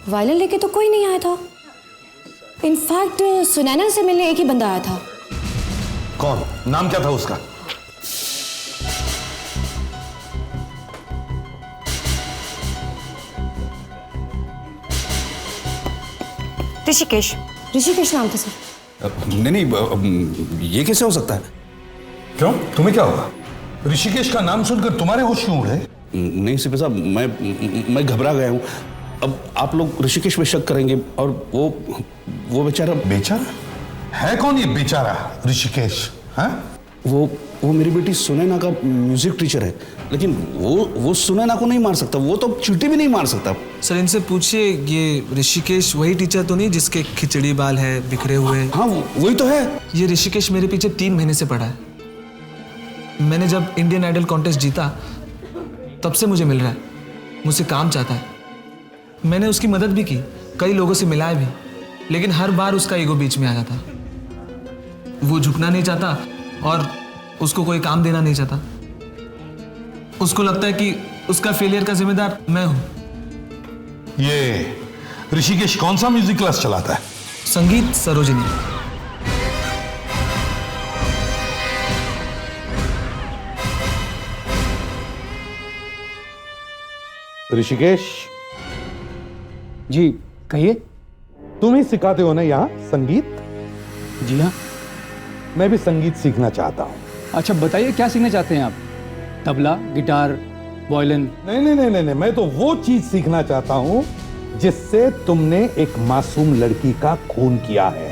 वायलिन लेके तो कोई नहीं आया था। इनफैक्ट सुनैना से मिलने एक ही बंदा आया था। कौन? नाम क्या था उसका? ऋषिकेश। ऋषिकेश नाम था सर। नहीं, ये कैसे हो सकता है? क्यों, तुम्हें क्या होगा? ऋषिकेश का नाम सुनकर तुम्हारे होश क्यों उड़े? नहीं सिपे साहब, मैं घबरा गया हूं। अब आप लोग ऋषिकेश पे शक करेंगे और वो बेचारा। बेचारा है? कौन ये बेचारा ऋषिकेश? हाँ, वो मेरी बेटी सुनैना का म्यूजिक टीचर है, लेकिन वो सुनैना को नहीं मार सकता। वो तो चींटी भी नहीं मार सकता। सर, इनसे पूछिए, ये ऋषिकेश वही टीचर तो नहीं जिसके खिचड़ी बाल है बिखरे हुए? हाँ, वही तो है। ये ऋषिकेश मेरे पीछे 3 महीने से पड़ा है। मैंने जब इंडियन आइडल कॉन्टेस्ट जीता तब से मुझे मिल रहा है, मुझसे काम चाहता है। मैंने उसकी मदद भी की, कई लोगों से मिलाया भी, लेकिन हर बार उसका ईगो बीच में आ जाता। वो झुकना नहीं चाहता और उसको कोई काम देना नहीं चाहता। उसको लगता है कि उसका फेलियर का जिम्मेदार मैं हूं। ये ऋषिकेश कौन सा म्यूजिक क्लास चलाता है? संगीत सरोजिनी। ऋषिकेश जी कहिए। तुम ही सिखाते हो ना यहाँ संगीत? जी हाँ। मैं भी संगीत सीखना चाहता हूँ। अच्छा बताइए, क्या सीखना चाहते हैं आप? Tabla, guitar, violin? नहीं, मैं तो वो चीज सीखना चाहता हूं जिससे तुमने एक मासूम लड़की का खून किया है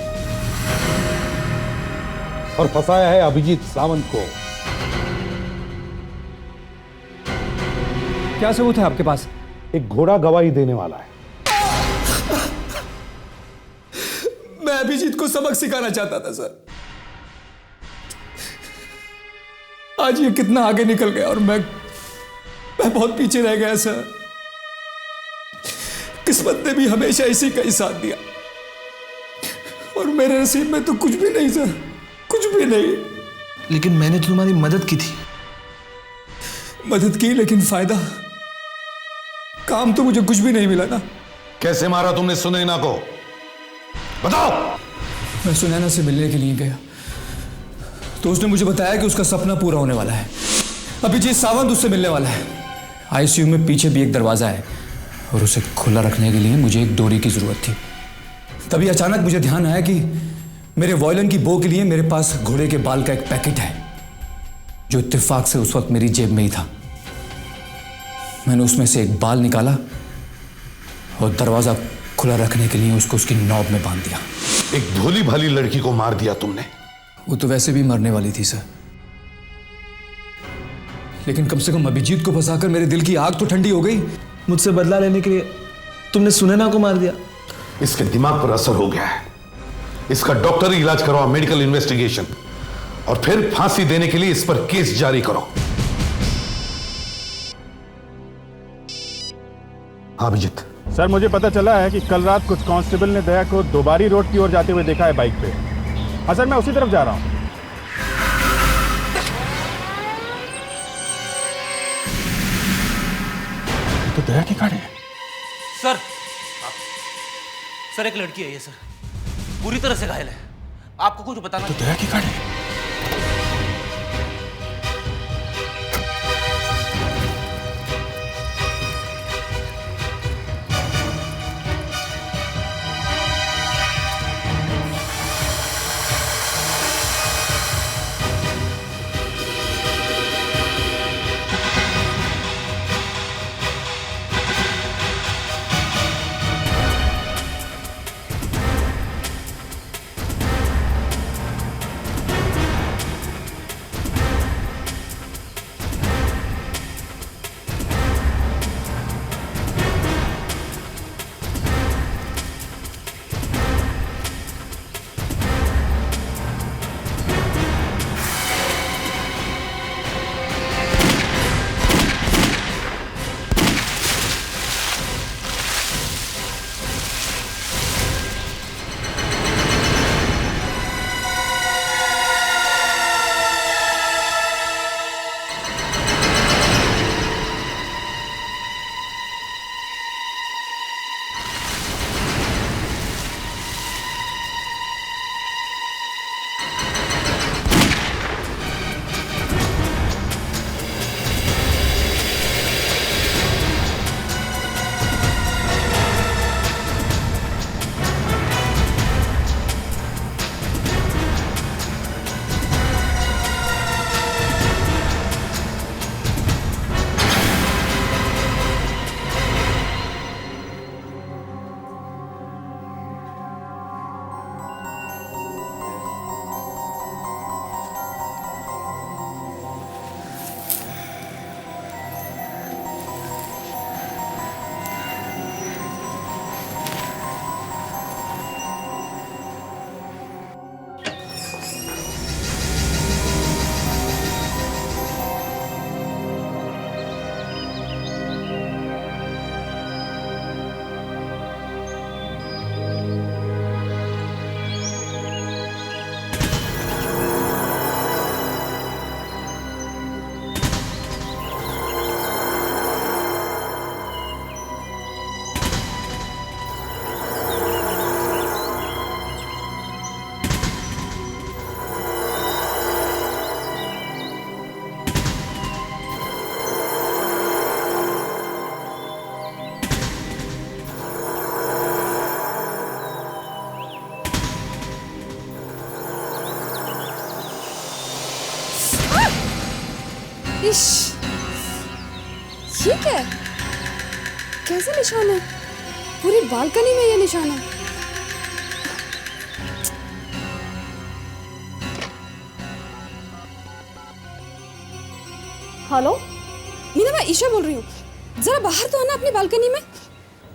और फंसाया है अभिजीत सावंत को। क्या सबूत है आपके पास? एक घोड़ा गवाही देने वाला है। मैं अभिजीत को सबक सिखाना चाहता था सर। आज ये कितना आगे निकल गया और मैं बहुत पीछे रह गया सर। किस्मत ने भी हमेशा इसी का ही साथ दिया और मेरे नसीब में तो कुछ भी नहीं सर, कुछ भी नहीं। लेकिन मैंने तुम्हारी मदद की थी। मदद की, लेकिन फायदा, काम तो मुझे कुछ भी नहीं मिला ना। कैसे मारा तुमने सुनैना को, बताओ। मैं सुनैना से मिलने के लिए गया तो उसने मुझे बताया कि उसका सपना पूरा होने वाला है। अभिजीत सावंत उससे मिलने वाला है। आईसीयू में पीछे भी एक दरवाजा है और उसे खुला रखने के लिए मुझे एक डोरी की जरूरत थी। तभी अचानक मुझे ध्यान आया कि मेरे वॉयलिन की बो के लिए मेरे पास घोड़े के बाल का एक पैकेट है जो इत्तेफाक से उस वक्त मेरी जेब में ही था। मैंने उसमें से एक बाल निकाला और दरवाजा खुला रखने के लिए उसको उसकी नॉब में बांध दिया। एक भोली भाली लड़की को मार दिया तुमने। वो तो वैसे भी मरने वाली थी सर, लेकिन कम से कम अभिजीत को फंसाकर मेरे दिल की आग तो ठंडी हो गई। मुझसे बदला लेने के लिए तुमने सुनैना को मार दिया। इसके दिमाग पर असर हो गया है। इसका डॉक्टरी इलाज करवाओ, मेडिकल इन्वेस्टिगेशन, और फिर फांसी देने के लिए इस पर केस जारी करो। अभिजीत सर, मुझे पता चला है कि कल रात कुछ कांस्टेबल ने दया को दोबारी रोड की ओर जाते हुए देखा है बाइक पे। हाँ सर, मैं उसी तरफ जा रहा हूँ। तो दया की गाड़ी है। सर एक लड़की है ये सर, पूरी तरह से घायल है। आपको कुछ बताना? तो दया की गाड़ी है। इश ठीक है। कैसे निशान है? पूरी बालकनी में ये निशान है। हेलो मीना, मैं ईशा बोल रही हूँ। जरा बाहर तो आना अपनी बालकनी में।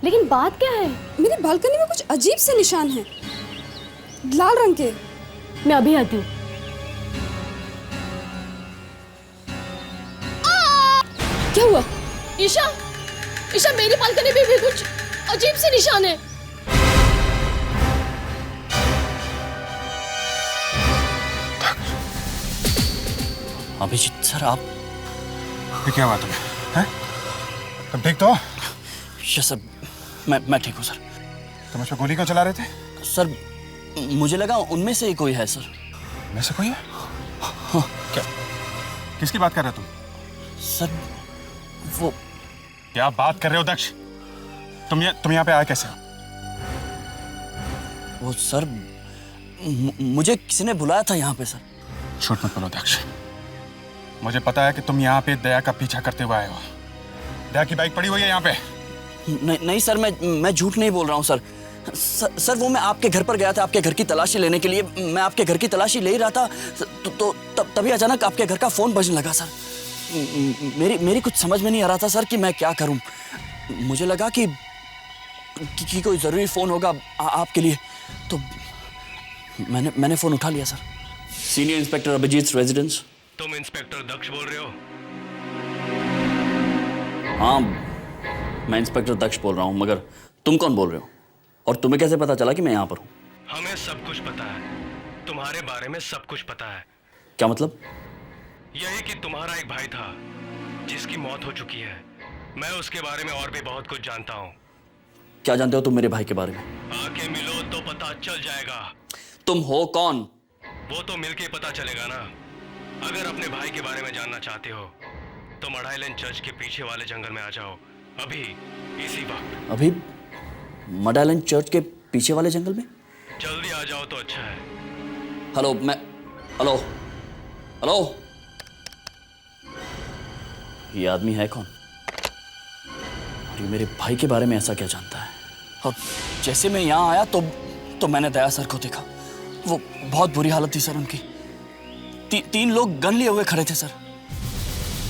लेकिन बात क्या है? मेरी बालकनी में कुछ अजीब से निशान हैं, लाल रंग के। मैं अभी आती हूँ। क्या हुआ? ईशा, ईशा मेरी बालकनी में भी कुछ अजीब से निशान है। अभिजीत सर, आप ये क्या बात है? हैं? तुम ठीक तो हो? यस सर, मैं ठीक हूँ सर। तुम उस पर गोली क्यों चला रहे थे? सर मुझे लगा उनमें से ही कोई है सर। में से कोई है? हाँ। क्या? किसकी बात कर रहे हो तुम? सर वो क्या बात कर रहे हो दक्ष? तुम यहाँ पे आए कैसे? वो सर मुझे किसी ने बुलाया था यहाँ पे सर। झूठ मत बोलो दक्ष। मुझे पता है कि तुम यहाँ पे दया का पीछा करते हुए आए हो। दया की बाइक पड़ी हुई है यहाँ पे। नहीं सर, मैं झूठ नहीं बोल रहा हूँ सर। सर वो मैं आपके घर पर गया था आपके घर की तलाशी लेने के लिए। मैं आपके घर की तलाशी ले ही रहा था तो तभी अचानक आपके घर का फोन बजने लगा सर। मेरी कुछ समझ में नहीं आ रहा था सर कि मैं क्या करूं। मुझे लगा कि कोई जरूरी फोन होगा आपके लिए, तो मैंने फोन उठा लिया sir. Senior inspector Abhijeet residence. तुम इंस्पेक्टर दक्ष बोल रहे हो? हाँ, मैं इंस्पेक्टर दक्ष बोल रहा हूँ, मगर तुम कौन बोल रहे हो और तुम्हें कैसे पता चला कि मैं यहाँ पर हूँ? हमें सब कुछ पता है, तुम्हारे बारे में सब कुछ पता है। क्या मतलब? यही कि तुम्हारा एक भाई था जिसकी मौत हो चुकी है। मैं उसके बारे में और भी बहुत कुछ जानता हूँ। क्या जानते हो तुम मेरे भाई के बारे में? आके मिलो तो पता चल जाएगा। तुम हो कौन? वो तो मिलके पता चलेगा ना। अगर अपने भाई के बारे में जानना चाहते हो तो मढ़ाई लेन चर्च के पीछे वाले जंगल में आ जाओ, अभी इसी वक्त। अभी मढ़ाई लेन चर्च के पीछे वाले जंगल में? जल्दी आ जाओ तो अच्छा है। हेलो। ये आदमी है कौन और ये मेरे भाई के बारे में ऐसा क्या जानता है? और जैसे मैं यहाँ आया तो मैंने दया सर को देखा। वो बहुत बुरी हालत थी सर उनकी। 3 लोग गन लिए हुए खड़े थे सर।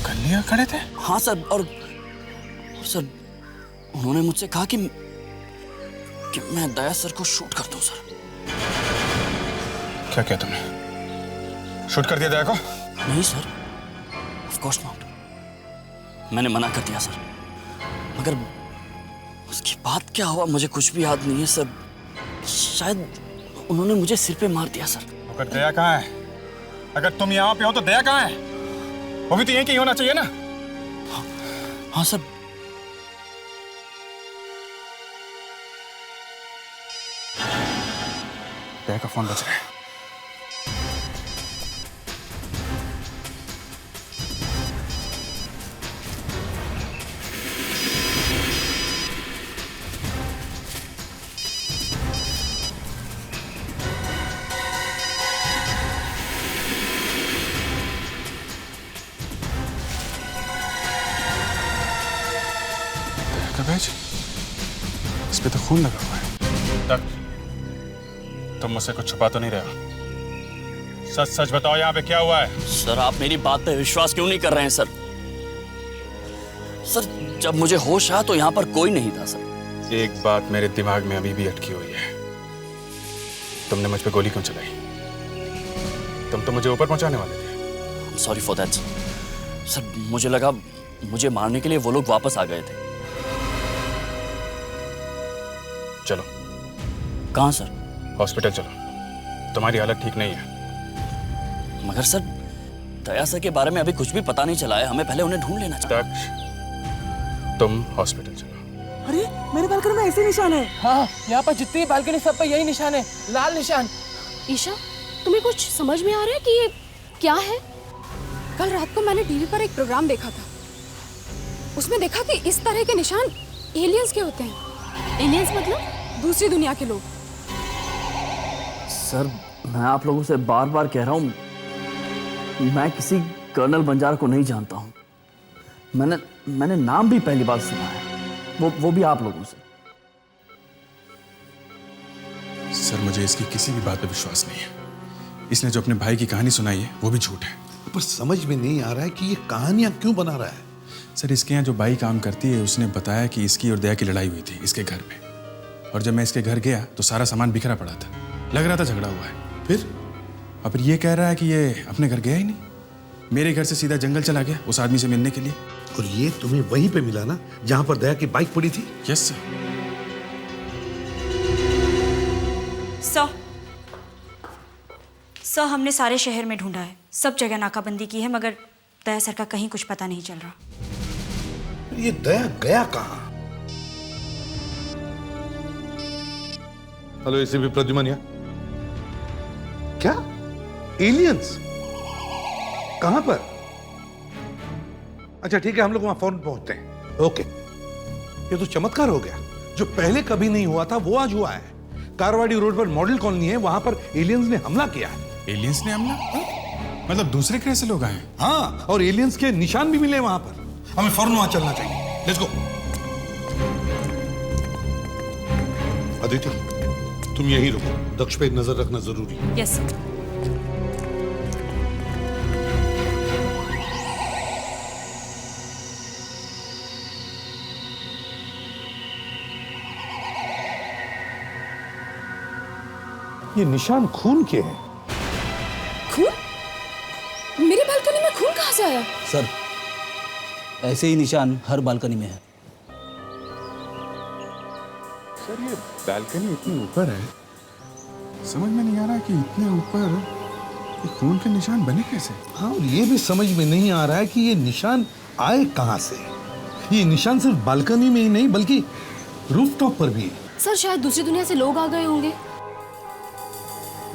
गन लिए खड़े थे? हाँ सर। और सर उन्होंने मुझसे कहा कि मैं दया सर को शूट कर दूं सर। क्या किया तुमने? शूट कर दिया दया को? नहीं सर, ऑफ कोर्स नॉट। मैंने मना कर दिया सर, मगर उसके बाद क्या हुआ मुझे कुछ भी याद नहीं है सर। शायद उन्होंने मुझे सिर पे मार दिया सर। अगर दया कहाँ है? अगर तुम यहाँ पे हो तो दया कहाँ है? वो भी तो यहीं कहीं होना चाहिए ना। हाँ सर। दया का फोन बज रहा है। इस पे तो खून लगा हुआ है। तुम मुझसे कुछ छुपा तो नहीं रहे हो? सच सच बताओ यहाँ पे क्या हुआ है? सर आप मेरी बात पे विश्वास क्यों नहीं कर रहे हैं सर? सर जब मुझे होश आया तो यहाँ पर कोई नहीं था सर। एक बात मेरे दिमाग में अभी भी अटकी हुई है। तुमने मुझ पे गोली क्यों चलाई? तुम तो मुझे ऊपर पहुंचाने वाले थे। Sorry for that sir. मुझे लगा मुझे मारने के लिए वो लोग वापस आ गए थे। चलो। कहाँ सर? हॉस्पिटल चलो, तुम्हारी हालत ठीक नहीं है। मगर सर दया सर के बारे में अभी कुछ भी पता नहीं चला है। हमें पहले उन्हें ढूंढ लेना चाहिए। तुम हॉस्पिटल चलो। अरे मेरे बालकनी में ऐसे निशान है। हाँ, यहाँ पर जितनी बालकनी सब पर यही निशान है, लाल निशान। ईशा, तुम्हें कुछ समझ में आ रहा है कि ये क्या है? कल रात को मैंने टीवी पर एक प्रोग्राम देखा था। उसमें देखा कि इस तरह के निशान एलियंस के होते हैं। एलियंस मतलब दूसरी दुनिया के लोग। सर मैं आप लोगों से बार बार कह रहा हूँ, मैं किसी कर्नल बंजारा को नहीं जानता हूँ। मैंने नाम भी पहली बार सुना है, वो भी आप लोगों से। सर मुझे इसकी किसी भी बात पे विश्वास नहीं है। इसने जो अपने भाई की कहानी सुनाई है वो भी झूठ है। पर समझ में नहीं आ रहा है कि ये कहानियां क्यों बना रहा है। सर इसके यहाँ जो बाई काम करती है उसने बताया कि इसकी और दया की लड़ाई हुई थी इसके घर पे, और जब मैं इसके घर गया तो सारा सामान बिखरा पड़ा था, लग रहा था झगड़ा हुआ है। फिर ये कह रहा है कि ये अपने घर गया ही नहीं, मेरे घर से सीधा जंगल चला गया उस आदमी से मिलने के लिए। और ये तुम्हें वहीं पे मिला ना जहां पर दया की बाइक पड़ी थी? Yes sir. सर हमने सारे शहर में ढूंढा है, सब जगह नाकाबंदी की है, मगर दया सर का कहीं कुछ पता नहीं चल रहा। ये दया गया कहां? हेलो एसीपी प्रद्युमन या क्या? एलियंस कहां पर? अच्छा ठीक है, हम लोग वहां फौरन पहुंचते हैं। ओके। ये तो चमत्कार हो गया, जो पहले कभी नहीं हुआ था वो आज हुआ है। कारवाड़ी रोड पर मॉडल कॉलोनी है, वहां पर एलियंस ने हमला किया है। एलियंस ने हमला? मतलब दूसरे ग्रह से लोग आए? हाँ, और एलियंस के निशान भी मिले वहां पर। हमें फौरन वहां चलना चाहिए। Let's go. अदिति तुम यहीं रुको, दक्ष पे नजर रखना जरूरी है। Yes sir. ये निशान खून के हैं। खून? मेरी बालकनी में खून कहां से आया? सर ऐसे ही निशान हर बालकनी में है। सर ये बालकनी इतनी ऊपर है, समझ में नहीं आ रहा कि इतने ऊपर ये खून के निशान बने कैसे। हाँ, और ये भी समझ में नहीं आ रहा है कि ये निशान आए कहां से। ये निशान सिर्फ बालकनी में ही नहीं बल्कि रूफटॉप पर भी है। सर शायद दूसरी दुनिया से लोग आ गए होंगे।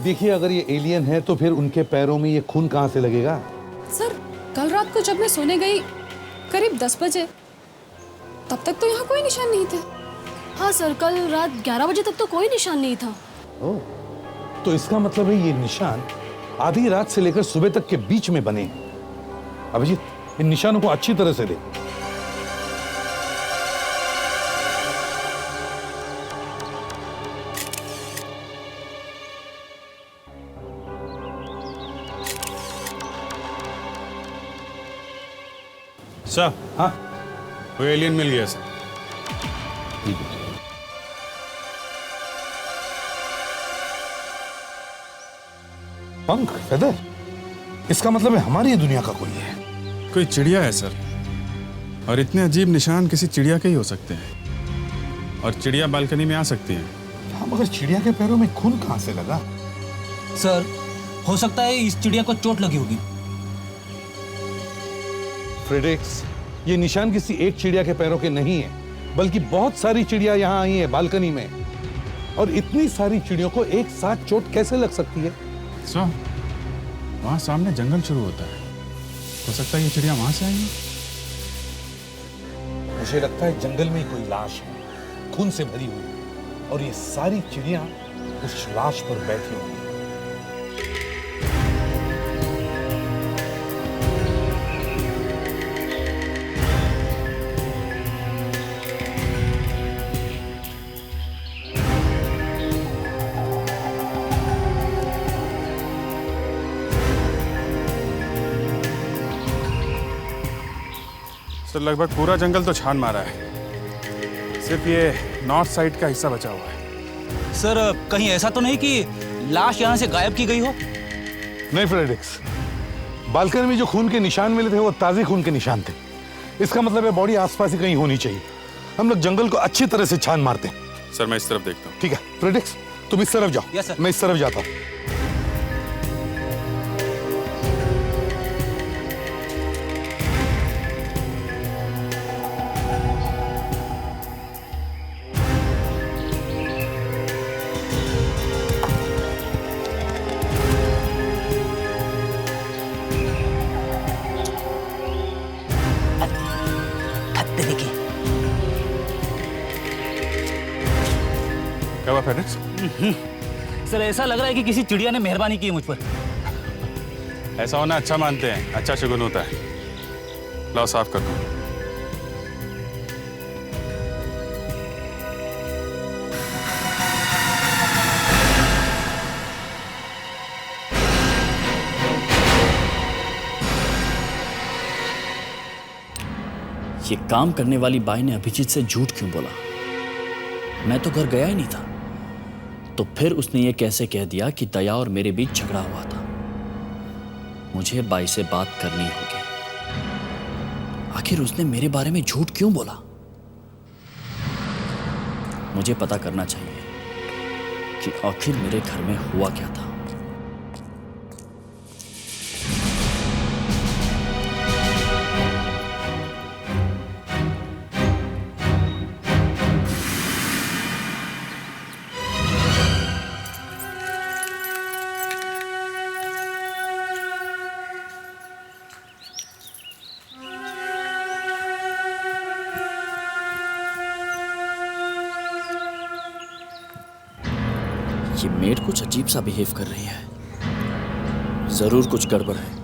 देखिए, अगर ये एलियन है तो फिर उनके पैरों में ये खून कहां से लगेगा? सर कल रात को जब मैं सोने गई करीब 10 बजे, तब तक तो यहाँ कोई निशान नहीं थे। हाँ सर, कल रात 11 बजे तक तो कोई निशान नहीं था। ओह, तो इसका मतलब है ये निशान आधी रात से लेकर सुबह तक के बीच में बने हैं। अभिजीत, इन निशानों को अच्छी तरह से देख। सर हाँ, वो एलियन मिल गया सर। पंख, फेदर, इसका मतलब है हमारी दुनिया का कोई है। कोई चिड़िया है सर, और इतने अजीब निशान किसी चिड़िया के ही हो सकते हैं, और चिड़िया बालकनी में आ सकती है। हाँ, मगर चिड़िया के पैरों में खून कहां से लगा? सर हो सकता है इस चिड़िया को चोट लगी होगी। फ्रेडेक्स, ये निशान किसी एक चिड़िया के पैरों के नहीं है, बल्कि बहुत सारी चिड़िया यहाँ आई हैं बालकनी में, और इतनी सारी चिड़ियों को एक साथ चोट कैसे लग सकती है? सर वहां सामने जंगल शुरू होता है, हो सकता है ये चिड़िया वहां से आई है। मुझे लगता है जंगल में कोई लाश है, खून से भरी हुई, और ये सारी चिड़िया उस लाश पर बैठी हुई। सर लगभग पूरा जंगल तो छान मारा है, सिर्फ ये नॉर्थ साइड का हिस्सा बचा हुआ है। सर कहीं ऐसा तो नहीं कि लाश यहाँ से गायब की गई हो? नहीं फ्रेडेक्स, बालकनी में जो खून के निशान मिले थे वो ताजे खून के निशान थे। इसका मतलब है बॉडी आसपास ही कहीं होनी चाहिए। हम लोग जंगल को अच्छी तरह से छान मारते हैं। सर मैं इस तरफ देखता हूँ। ठीक है फ्रेडेक्स, तुम इस तरफ जाओ। Yes sir. मैं इस तरफ जाता हूँ। क्या हुआ फेडेक्स? सर ऐसा लग रहा है कि किसी चिड़िया ने मेहरबानी की मुझ पर। ऐसा होना अच्छा मानते हैं, अच्छा शगुन होता है। लाओ साफ कर दो। ये काम करने वाली बाई ने अभिजीत से झूठ क्यों बोला? मैं तो घर गया ही नहीं था। तो फिर उसने ये कैसे कह दिया कि दया और मेरे बीच झगड़ा हुआ था? मुझे बाई से बात करनी होगी। आखिर उसने मेरे बारे में झूठ क्यों बोला? मुझे पता करना चाहिए कि आखिर मेरे घर में हुआ क्या था। ये मेड कुछ अजीब सा बिहेव कर रही है। जरूर कुछ गड़बड़ है।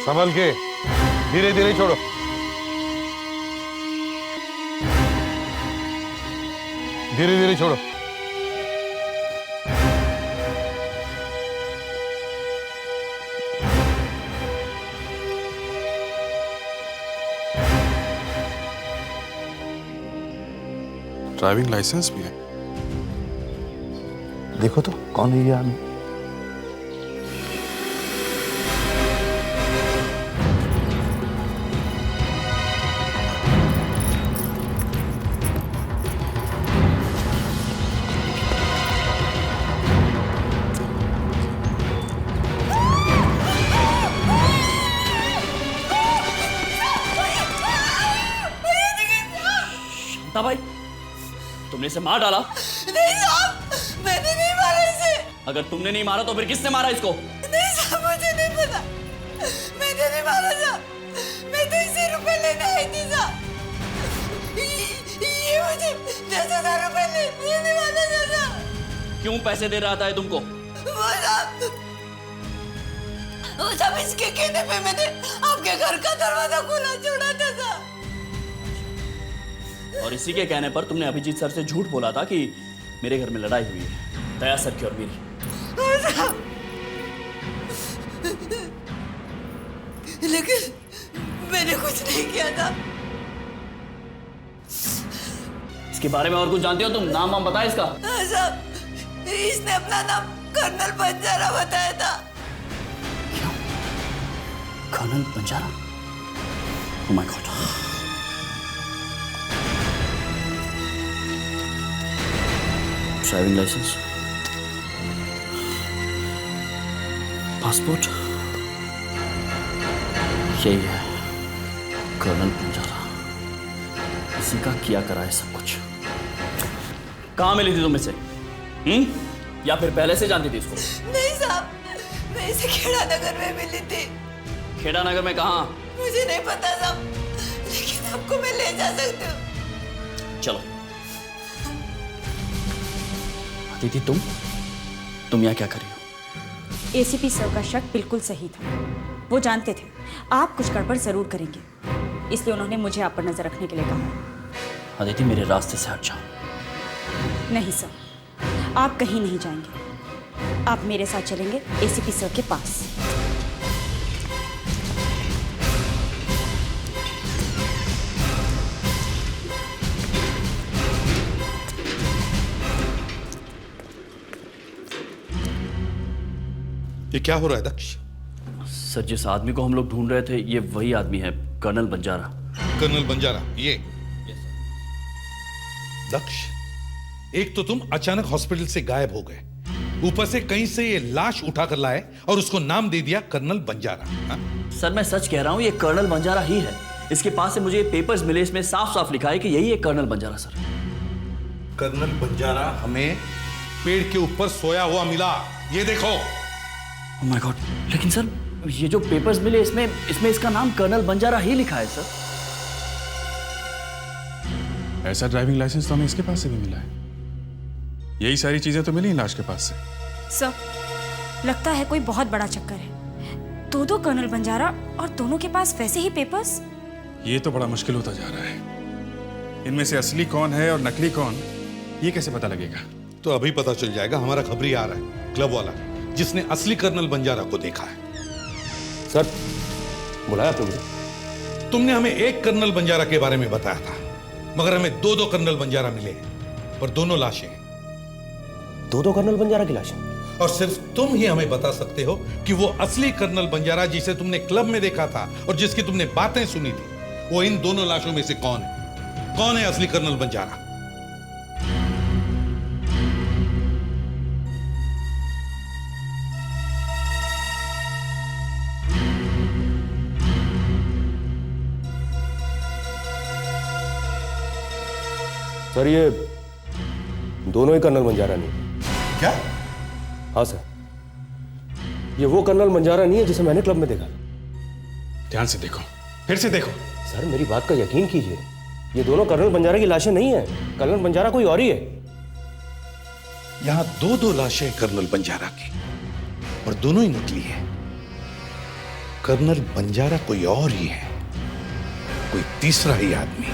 संभल के, धीरे धीरे छोड़ो। धीरे धीरे छोड़ो। ड्राइविंग लाइसेंस भी है। देखो तो कौन है ये आदमी? भाई, तुमने इसे मार डाला? नहीं साहब, मैंने नहीं मारा इसे। अगर तुमने नहीं मारा तो फिर किसने मारा इसको? नहीं साहब, मुझे नहीं पता। मैंने नहीं मारा साहब। मैं तो इसे रुपए लेने आई थी साहब। ये मुझे 10,000 रुपए लेने वाला था साहब। क्यों पैसे दे रहा था ये तुमको? वो सब इसके कहने पे मैंने आपके घर का दरवाजा खुला छोड़ा था साहब। और इसी के कहने पर तुमने अभिजीत सर से झूठ बोला था कि मेरे घर में लड़ाई हुई है दया सर की और मेरी। लेकिन मैंने कुछ नहीं किया था। इसके बारे में और कुछ जानते हो तुम? नाम वाम बताया इसका? साहब, इसने अपना नाम कर्नल बंजारा बताया था। क्या? Colonel Banjara? Oh my god. Driving licence, passport, यही है कर्नल बंजारा। इसी का किया करा है सब कुछ। कहाँ मिली थी तुम इसे? या फिर पहले से जानती थी इसको? नहीं साहब, मैं इसे खेड़ा नगर में मिली थी। खेड़ा नगर में कहाँ? मुझे नहीं पता साहब, लेकिन आपको मैं ले जा सकती हूँ। चलो। दीदी, तुम यहाँ क्या कर रही हो? एसीपी सर का शक बिल्कुल सही था। वो जानते थे आप कुछ गड़बड़ जरूर करेंगे, इसलिए उन्होंने मुझे आप पर नजर रखने के लिए कहा। अदिति, मेरे रास्ते से हट जाओ। नहीं सर, आप कहीं नहीं जाएंगे। आप मेरे साथ चलेंगे एसीपी सर के पास। ये क्या हो रहा है दक्ष? सर, जिस आदमी को हम लोग ढूंढ रहे थे ये वही आदमी है, कर्नल बंजारा। कर्नल बंजारा, ये दक्ष, एक तो तुम अचानक हॉस्पिटल से गायब हो गए, ऊपर से कहीं से ये लाश उठाकर लाए और उसको नाम दे दिया कर्नल बंजारा। हा? सर, मैं सच कह रहा हूं, ये कर्नल बंजारा ही है। इसके पास से मुझे ये पेपर्स मिले, इसमें साफ साफ लिखा है कि यही है colonel Banjara. Sir, colonel Banjara हमें पेड़ के ऊपर सोया हुआ मिला, ये देखो। ओह माय गॉड, लेकिन सर ये जो पेपर्स मिले इसमें इसका नाम कर्नल बंजारा ही लिखा है। सर, ऐसा ड्राइविंग लाइसेंस तो हमें इसके पास से भी मिला है। यही सारी चीजें तो मिली लाश के पास से। सर, लगता है कोई बहुत बड़ा चक्कर है। दो कर्नल बंजारा और दोनों के पास वैसे ही पेपर्स। ये तो बड़ा मुश्किल होता जा रहा है। इनमें से असली कौन है और नकली कौन, ये कैसे पता लगेगा? तो अभी पता चल जाएगा। हमारा खबरी आ रहा है, क्लब वाला, जिसने असली कर्नल बंजारा को देखा है। सर बुलाया तुमने? तुमने हमें एक कर्नल बंजारा के बारे में बताया था, मगर हमें दो कर्नल बंजारा मिले, पर दोनों लाशें। दो कर्नल बंजारा की लाशें? और सिर्फ तुम ही हमें बता सकते हो कि वो असली कर्नल बंजारा जिसे तुमने क्लब में देखा था और जिसकी तुमने बातें सुनी थी, वो इन दोनों लाशों में से कौन है? कौन है असली कर्नल बंजारा? सर ये दोनों ही कर्नल बंजारा नहीं। क्या? हाँ सर, ये वो कर्नल बंजारा नहीं है जिसे मैंने क्लब में देखा। ध्यान से देखो, फिर से देखो। सर मेरी बात का यकीन कीजिए, ये दोनों कर्नल बंजारा की लाशें नहीं है। कर्नल बंजारा कोई और ही है। यहां दो लाशें कर्नल बंजारा की, और दोनों ही नकली है। कर्नल बंजारा कोई और ही है, कोई तीसरा ही आदमी।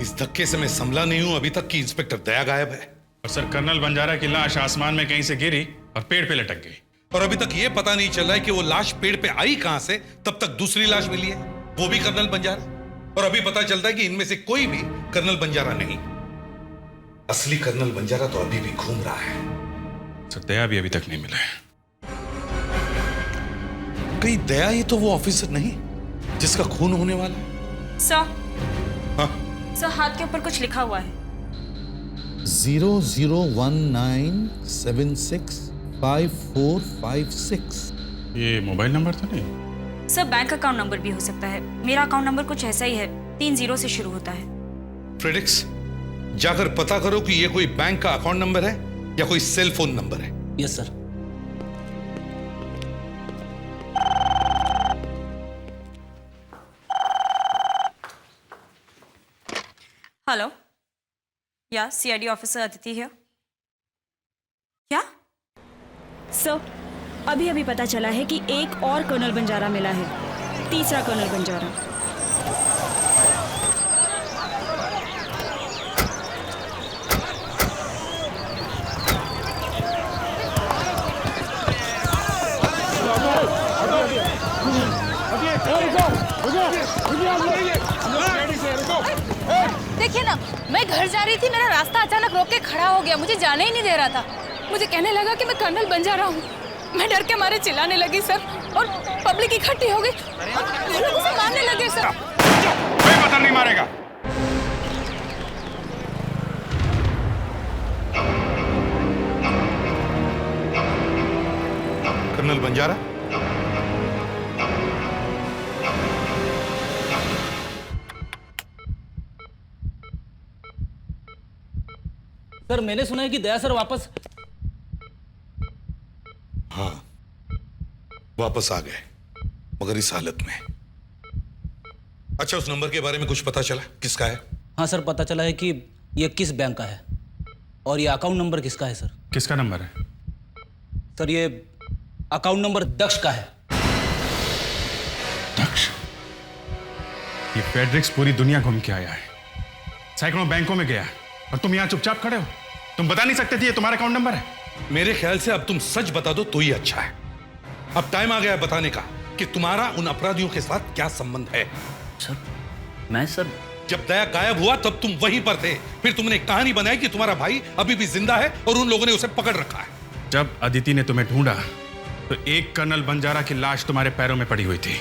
इस धक्के से मैं संभला नहीं हूं अभी तक कि इंस्पेक्टर दया गायब है। और सर कर्नल बंजारा की लाश आसमान में कहीं से गिरी और पेड़ पे लटक गई। और अभी तक यह पता नहीं चल रहा है कि वो लाश पेड़ पे आई कहां से। तब तक दूसरी लाश मिली है, वो भी कर्नल बंजारा। और अभी पता चलता है कि इनमें से कोई भी कर्नल बंजारा नहीं। असली कर्नल बंजारा तो अभी भी घूम रहा है। सर दया भी अभी तक नहीं मिला है। कहीं दया ही तो वो ऑफिसर नहीं जिसका खून होने वाला है? सर, हाँ? सर हाथ के ऊपर कुछ लिखा हुआ है। 0019765456। ये मोबाइल नंबर तो नहीं? सर बैंक अकाउंट नंबर भी हो सकता है। मेरा अकाउंट नंबर कुछ ऐसा ही है, 3 0 से शुरू होता है। फ्रेडिक्स, जाकर पता करो कि ये कोई बैंक का अकाउंट नंबर है या कोई सेल फोन नंबर है। Yes sir. हेलो, या सीआईडी ऑफिसर अदिति है? क्या? सर अभी अभी पता चला है कि एक और कर्नल बंजारा मिला है, तीसरा कर्नल बंजारा। देखिए ना, मैं घर जा रही थी, मेरा रास्ता अचानक रोक के खड़ा हो गया, मुझे जाने ही नहीं दे रहा था। मुझे कहने लगा कि मैं कर्नल बंजारा हूँ। मैं डर के मारे चिल्लाने लगी सर, और पब्लिक इकट्ठी हो गई, लोग उसे मारने लगे सर। कोई पता नहीं मारेगा। कर्नल बंजारा? सर मैंने सुना है कि दया सर वापस। हाँ, वापस आ गए, मगर इस हालत में। अच्छा, उस नंबर के बारे में कुछ पता चला? किसका है? हाँ सर, पता चला है कि ये किस बैंक का है, और ये अकाउंट नंबर किसका है सर? किसका नंबर है? सर ये अकाउंट नंबर दक्ष का है। दक्ष? ये फेडरिक्स पूरी दुनिया घूम के आया है, सैकड़ों बैंकों में गया, और तुम यहां चुपचाप खड़े हो। तुम बता नहीं सकते थे ये तुम्हारा अकाउंट नंबर है? मेरे ख्याल से अब तुम सच बता दो तो ही अच्छा है। अब टाइम आ गया है बताने का कि तुम्हारा उन अपराधियों के साथ क्या संबंध है। सर मैं सर जब दया गायब हुआ तब तुम वहीं पर थे, फिर तुमने एक कहानी बनाई कि तुम्हारा भाई अभी भी जिंदा है और उन लोगों ने उसे पकड़ रखा है। जब अदिति ने तुम्हें ढूंढा तो एक कर्नल बंजारा की लाश तुम्हारे पैरों में पड़ी हुई थी,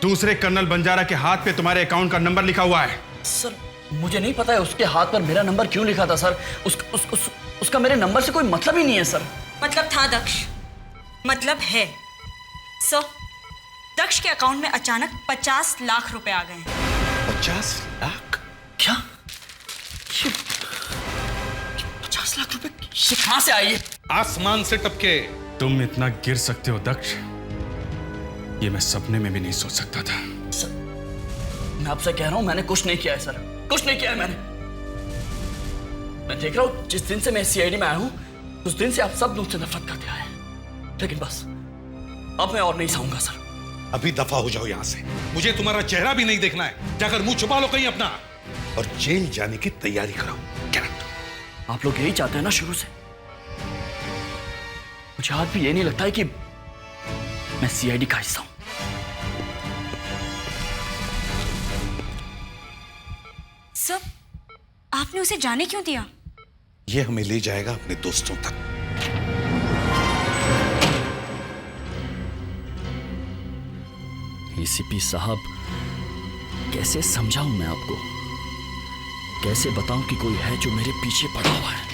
दूसरे कर्नल बंजारा के हाथ पे तुम्हारे अकाउंट का नंबर लिखा हुआ है। सर मुझे नहीं पता है उसके हाथ पर मेरा नंबर क्यों लिखा था सर। उसका मेरे नंबर से कोई मतलब ही नहीं है सर। मतलब था दक्ष, मतलब है। सर दक्ष के अकाउंट में अचानक 50 लाख रुपए आ गए। 50 लाख? क्या? 50 लाख रुपए कहां से आई? आसमान से टपके। तुम इतना गिर सकते हो दक्ष, ये मैं सपने में भी नहीं सोच सकता था। सर मैं आपसे कह रहा हूं मैंने कुछ नहीं किया है सर, कुछ नहीं किया है मैंने। मैं देख रहा हूं जिस दिन से मैं सीआईडी में आया हूं उस दिन से आप सब मुझसे नफरत करते आए हैं। लेकिन बस अब मैं और नहीं सहूंगा सर। अभी दफा हो जाओ यहां से, मुझे तुम्हारा चेहरा भी नहीं देखना है। जाकर मुंह छुपा लो कहीं अपना और जेल जाने की तैयारी कराओ। आप लोग यही चाहते हैं ना शुरू से? मुझे आज भी ये नहीं लगता है कि मैं सीआईडी का हिस्सा हूं। सर, आपने उसे जाने क्यों दिया? ये हमें ले जाएगा अपने दोस्तों तक। एसीपी साहब, कैसे समझाऊं मैं आपको? कैसे बताऊं कि कोई है जो मेरे पीछे पड़ा हुआ है?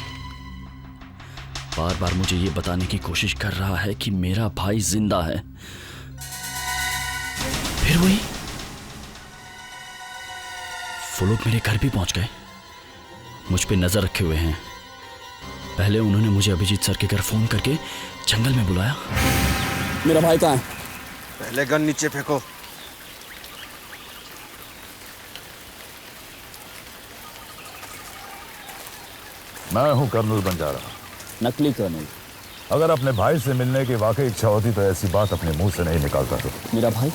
बार बार मुझे ये बताने की कोशिश कर रहा है कि मेरा भाई जिंदा है। फिर वही वो लोग मेरे घर भी पहुंच गए, मुझ पे नजर रखे हुए हैं। पहले उन्होंने मुझे अभिजीत सर के घर फोन करके जंगल में बुलाया। मेरा भाई कहाँ है? पहले गन नीचे फेंको। मैं हूं कर्नल बंजारा। नकली कर्नल। अगर अपने भाई से मिलने की वाकई इच्छा होती तो ऐसी बात अपने मुंह से नहीं निकालता। तो मेरा भाई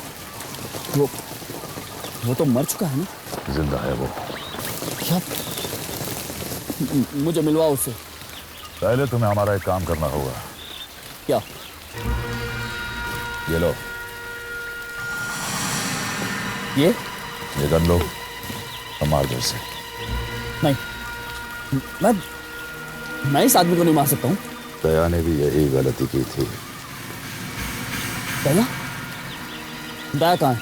वो तो मर चुका है ना? जिंदा है वो। क्या? मुझे मिलवा उससे। पहले तुम्हें हमारा एक काम करना होगा। क्या? ये लो। ये कर लो, हमार घर से। नहीं, मैं इस आदमी को नहीं मार सकता हूँ। दया ने भी यही गलती की थी। दया? दया कहाँ है?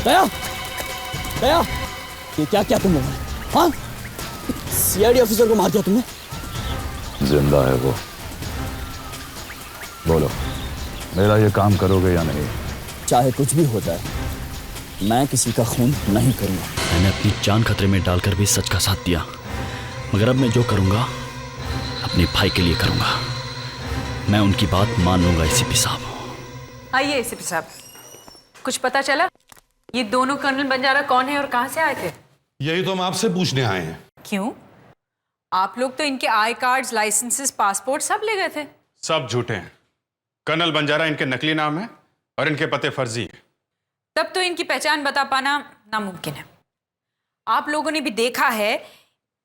दया, दया, ये क्या क्या तुम लोगों ने? हाँ, सीआईडी ऑफिसर को मार दिया तुमने। जिंदा है वो। बोलो, मेरा ये काम करोगे या नहीं? चाहे कुछ भी हो जाए, मैं किसी का खून नहीं करूंगा। मैंने अपनी जान खतरे में डालकर भी सच का साथ दिया, मगर अब मैं जो करूंगा अपने भाई के लिए करूंगा। मैं उनकी बात मान लूंगा। एसीपी साहब आइए। एसीपी साहब, कुछ पता चला ये दोनों कर्नल बंजारा कौन है और कहां से आए थे? यही तो हम आपसे पूछने आए हैं। क्यों? आप लोग तो इनके आई कार्ड्स, लाइसेंसेस, पासपोर्ट सब ले गए थे। सब झूठे हैं। कर्नल बंजारा इनके नकली नाम है और इनके पते फर्जी हैं। तब तो इनकी पहचान बता पाना नामुमकिन है। आप लोगों ने भी देखा है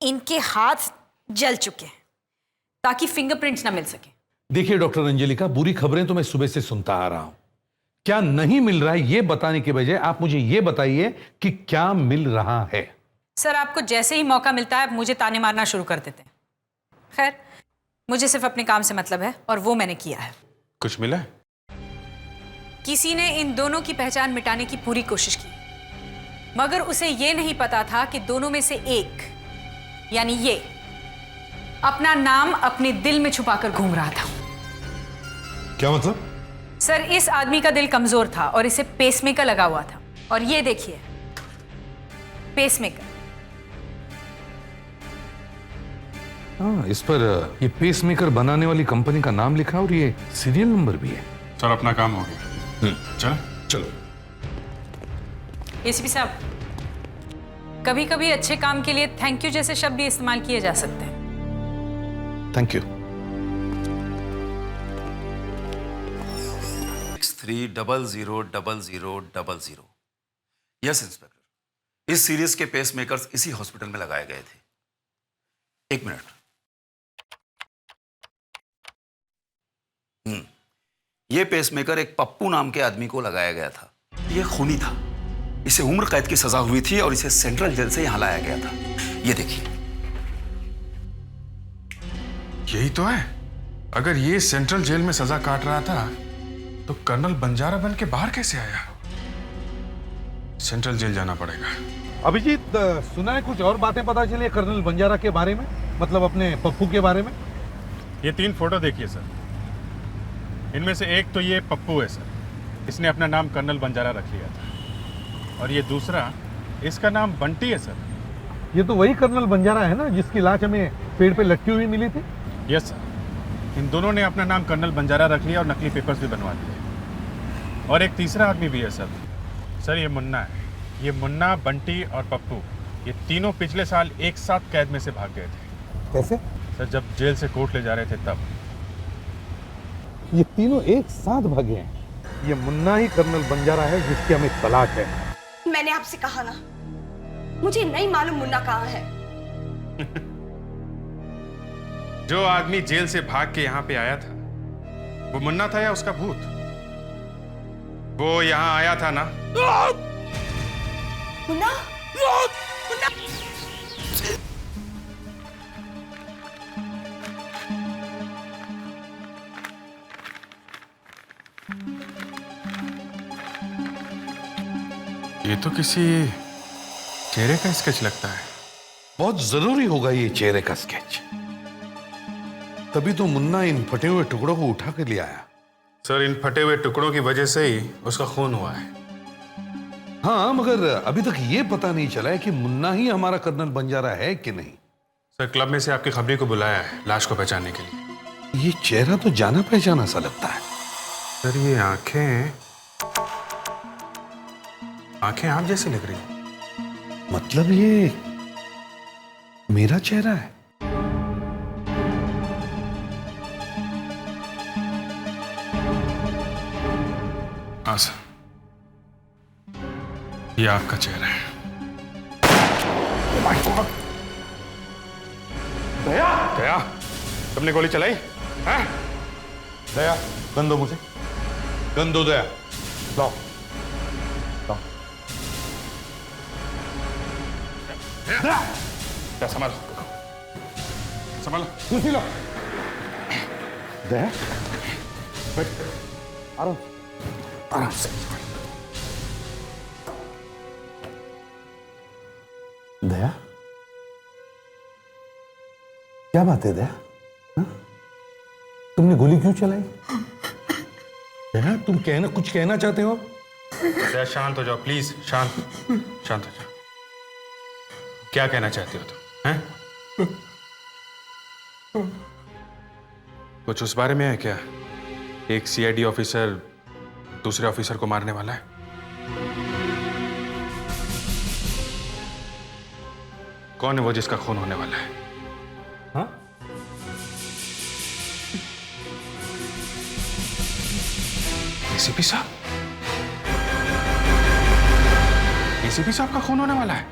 इनके हाथ जल चुके हैं ताकि फिंगरप्रिंट्स ना मिल सके। देखिए डॉक्टर अंजलिका, बुरी खबरें तो मैं सुबह से सुनता आ रहा हूं। क्या नहीं मिल रहा है ये बताने के बजाय आप मुझे ये बताइए कि क्या मिल रहा है। सर, आपको जैसे ही मौका मिलता है आप मुझे ताने मारना शुरू कर देते हैं। खैर, मुझे सिर्फ अपने काम से मतलब है और वो मैंने किया है। कुछ मिला? किसी ने इन दोनों की पहचान मिटाने की पूरी कोशिश की, मगर उसे ये नहीं पता था कि दोनों में से एक, यानी ये, अपना नाम अपने दिल में छुपाकर घूम रहा था। क्या मतलब? सर, इस आदमी का दिल कमजोर था और इसे पेसमेकर लगा हुआ था। और ये देखिए, पेसमेकर। हाँ, इस पर ये पेसमेकर बनाने वाली कंपनी का नाम लिखा और ये सीरियल नंबर भी है। सर, अपना काम हो गया। चलो। एसीपी साहब, कभी कभी अच्छे काम के लिए थैंक यू जैसे शब्द भी इस्तेमाल किए जा सकते हैं। Thank you. 63000000। यस इंस्पेक्टर, इस सीरीज के पेसमेकर्स इसी हॉस्पिटल में लगाए गए थे। एक मिनट। यह पेसमेकर एक पप्पू नाम के आदमी को लगाया गया था। यह खूनी था, इसे उम्र कैद की सजा हुई थी और इसे सेंट्रल जेल से यहां लाया गया था। यह देखिए। यही तो है। अगर ये सेंट्रल जेल में सजा काट रहा था तो कर्नल बंजारा बन के बाहर कैसे आया? सेंट्रल जेल जाना पड़ेगा। अभिजीत, सुना है कुछ और बातें पता चली कर्नल बंजारा के बारे में, मतलब अपने पप्पू के बारे में? ये 3 फोटो देखिए सर। इनमें से एक तो ये पप्पू है सर, इसने अपना नाम कर्नल बंजारा रख लिया था। और ये दूसरा, इसका नाम बंटी है सर। ये तो वही कर्नल बंजारा है ना जिसकी लाश हमें पेड़ पे लटकी हुई मिली थी? यस सर, इन दोनों ने अपना नाम कर्नल बंजारा रख लिया और नकली पेपर्स भी बनवा दिए। और एक तीसरा आदमी भी है सर। सर, ये मुन्ना है। ये मुन्ना, बंटी और पप्पू ये तीनों पिछले साल एक साथ कैद में से भाग गए थे। कैसे? सर जब जेल से कोर्ट ले जा रहे थे तब। ये तीनों एक साथ भागे हैं। ये मुन्ना ही कर्नल बंजारा है जिसकी हमें तलाश है। मैंने आपसे कहा ना, मुझे नहीं मालूम मुन्ना कहाँ है। जो आदमी जेल से भाग के यहाँ पे आया था वो मुन्ना था या उसका भूत? वो यहाँ आया था ना? मुन्ना? मुन्ना? ये तो किसी चेहरे का स्केच लगता है। बहुत जरूरी होगा ये चेहरे का स्केच, तभी तो मुन्ना इन फटे हुए टुकड़ों को उठा के ले आया। सर इन फटे हुए टुकड़ों की वजह से ही उसका खून हुआ है। हाँ, मगर अभी तक ये पता नहीं चला है कि मुन्ना ही हमारा कर्नल बंजारा है कि नहीं। सर क्लब में से आपकी खबरी को बुलाया है लाश को पहचानने के लिए। ये चेहरा तो जाना पहचाना सा लगता है। सर ये आंखें आप जैसी लग रही हैं। मतलब ये मेरा चेहरा है? हाँ सर, ये आपका चेहरा है। दया, दया, तुमने गोली चलाई? हैं? दया, गन दो मुझे, गन दो दया। लाओ, लाओ। दया संभालो, संभालो। कुर्सी लो। दया, बैठ, आराम, आराम से। दया, क्या बात है दया? हा? तुमने गोली क्यों चलाई? दया, तुम कुछ कहना चाहते हो? दया शांत हो जाओ प्लीज, शांत शांत हो जाओ। क्या कहना चाहते हो तुम? हैं? कुछ उस बारे में है क्या? एक सीआईडी ऑफिसर दूसरे ऑफिसर को मारने वाला है? कौन है वो जिसका खून होने वाला है? हाँ? एसीपी साहब? एसीपी साहब का खून होने वाला है?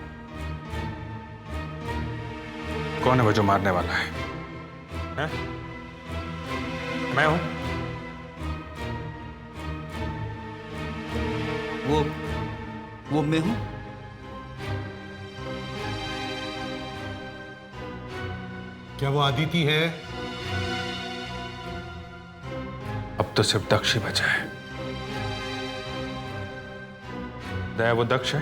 कौन है वो जो मारने वाला है? हैं? मैं हूं। वो मैं हूं। क्या वो आदिति है? अब तो सिर्फ दक्ष ही बचा है। दया वो दक्ष है?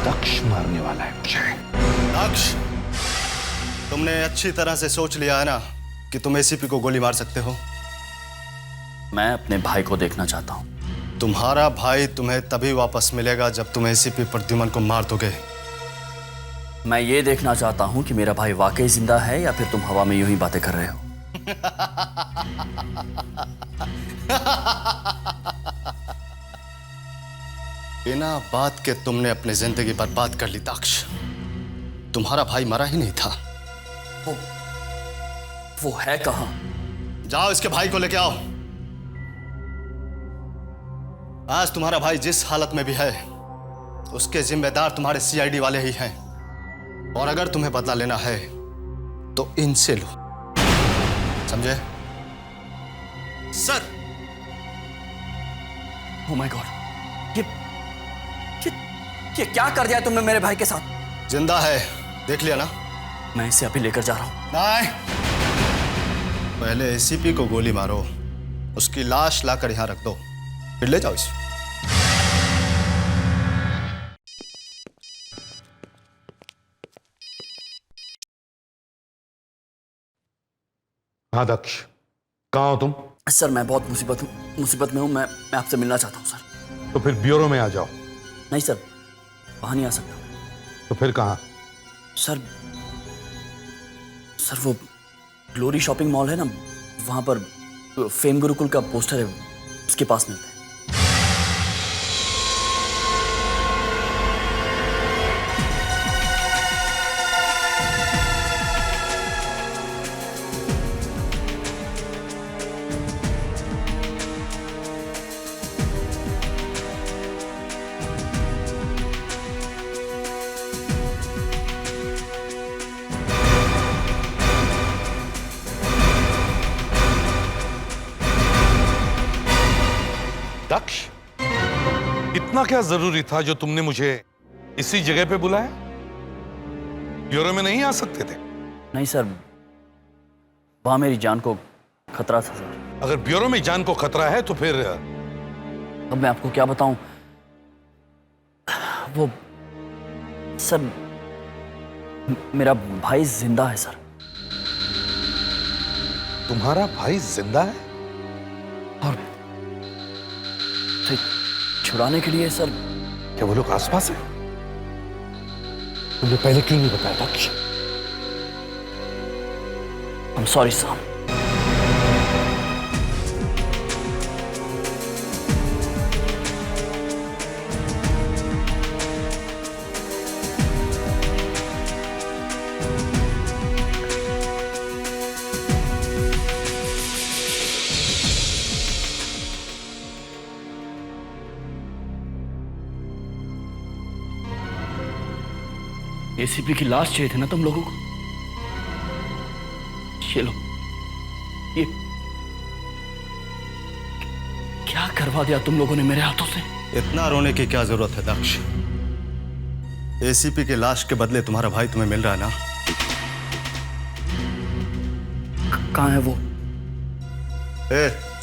दक्ष मारने वाला है मुझे। दक्ष, तुमने अच्छी तरह से सोच लिया है ना कि तुम एसीपी को गोली मार सकते हो? मैं अपने भाई को देखना चाहता हूं। तुम्हारा भाई तुम्हें तभी वापस मिलेगा जब तुम एसीपी प्रद्युमन को मार दोगे। मैं ये देखना चाहता हूं कि मेरा भाई वाकई जिंदा है या फिर तुम हवा में यूं ही बातें कर रहे हो। बिना बात के तुमने अपनी जिंदगी बर्बाद कर ली दक्ष। तुम्हारा भाई मरा ही नहीं था। वो है कहां? जाओ इसके भाई को लेके आओ। आज तुम्हारा भाई जिस हालत में भी है उसके जिम्मेदार तुम्हारे सीआईडी वाले ही हैं। और अगर तुम्हें बदला लेना है तो इनसे लो, समझे? सर! ओह माय गॉड, ये क्या कर दिया तुमने मेरे भाई के साथ? जिंदा है, देख लिया ना? मैं इसे अभी लेकर जा रहा हूं। नहीं, पहले एसीपी को गोली मारो, उसकी लाश लाकर यहां रख दो, फिर ले जाओ इसे। हाँ दक्ष, कहाँ हो तुम? सर मैं बहुत मुसीबत में हूं। मैं आपसे मिलना चाहता हूं सर। तो फिर ब्यूरो में आ जाओ। नहीं सर, वहां नहीं आ सकता। तो फिर कहाँ? सर वो ग्लोरी शॉपिंग मॉल है ना, वहां पर फेम गुरुकुल का पोस्टर है, उसके पास मिलते हैं। दक्ष, इतना क्या जरूरी था जो तुमने मुझे इसी जगह पे बुलाया? ब्यूरो में नहीं आ सकते थे? नहीं सर, वहां मेरी जान को खतरा था सर। अगर ब्यूरो में जान को खतरा है तो फिर अब मैं आपको क्या बताऊं? वो सर, मेरा भाई जिंदा है सर। तुम्हारा भाई जिंदा है? और छुड़ाने के लिए सर। क्या वो लोग आसपास हैं? तुमने पहले क्यों नहीं बताया दक्ष? I'm sorry Sam। एसीपी की लाश चाहिए थी ना तुम लोगों को? ये लो, ये क्या करवा दिया तुम लोगों ने मेरे हाथों से? इतना रोने की क्या जरूरत है दक्ष? एसीपी के लाश के बदले तुम्हारा भाई तुम्हें मिल रहा है ना? कहाँ है वो?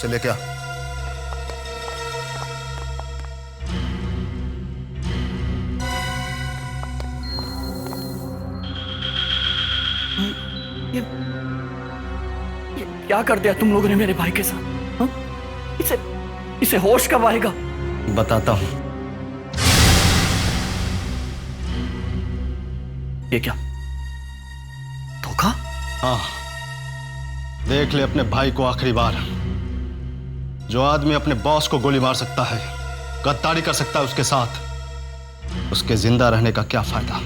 चले क्या? ये क्या कर दिया तुम लोगों ने मेरे भाई के साथ? हा? इसे होश कब आएगा? बताता हूं। ये क्या धोखा? हाँ, देख ले अपने भाई को आखिरी बार। जो आदमी अपने बॉस को गोली मार सकता है, गद्दारी कर सकता है उसके साथ, उसके जिंदा रहने का क्या फायदा?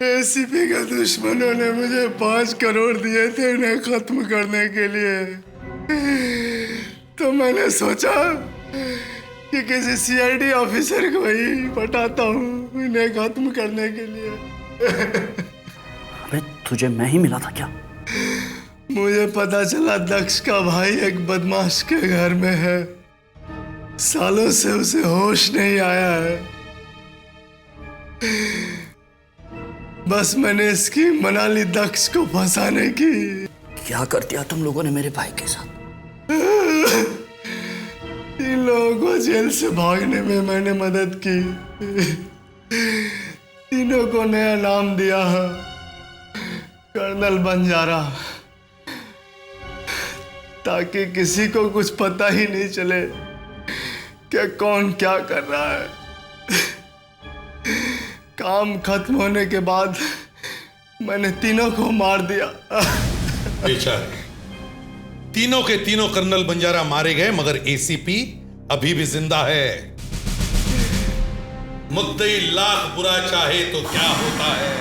एसीपी के दुश्मनों ने मुझे 5 करोड़ दिए थे इन्हें खत्म करने के लिए। तो मैंने सोचा कि किसी सीआईडी ऑफिसर को ही पटाता हूँ इन्हें खत्म करने के लिए। अबे तुझे मैं ही मिला था क्या? मुझे पता चला दक्ष का भाई एक बदमाश के घर में है। सालों से उसे होश नहीं आया है। बस मैंने इसकी मना ली दक्ष को फंसाने की। क्या कर दिया तुम लोगों ने मेरे भाई के साथ? इन लोगों को जेल से भागने में मैंने मदद की। तीनों को नया नाम दिया है, कर्नल बंजारा, ताकि किसी को कुछ पता ही नहीं चले कि कौन क्या कर रहा है। काम खत्म होने के बाद मैंने तीनों को मार दिया। बेचारे तीनों के तीनों कर्नल बंजारा मारे गए, मगर एसीपी अभी भी जिंदा है। मुद्दई लाख बुरा चाहे तो क्या होता है,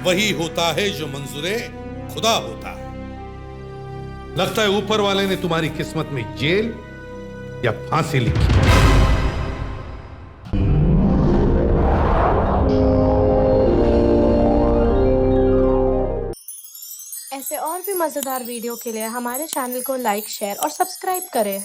वही होता है जो मंजूरे खुदा होता है। लगता है ऊपर वाले ने तुम्हारी किस्मत में जेल या फांसी लिखी। और भी मज़ेदार वीडियो के लिए हमारे चैनल को लाइक, शेयर और सब्सक्राइब करें।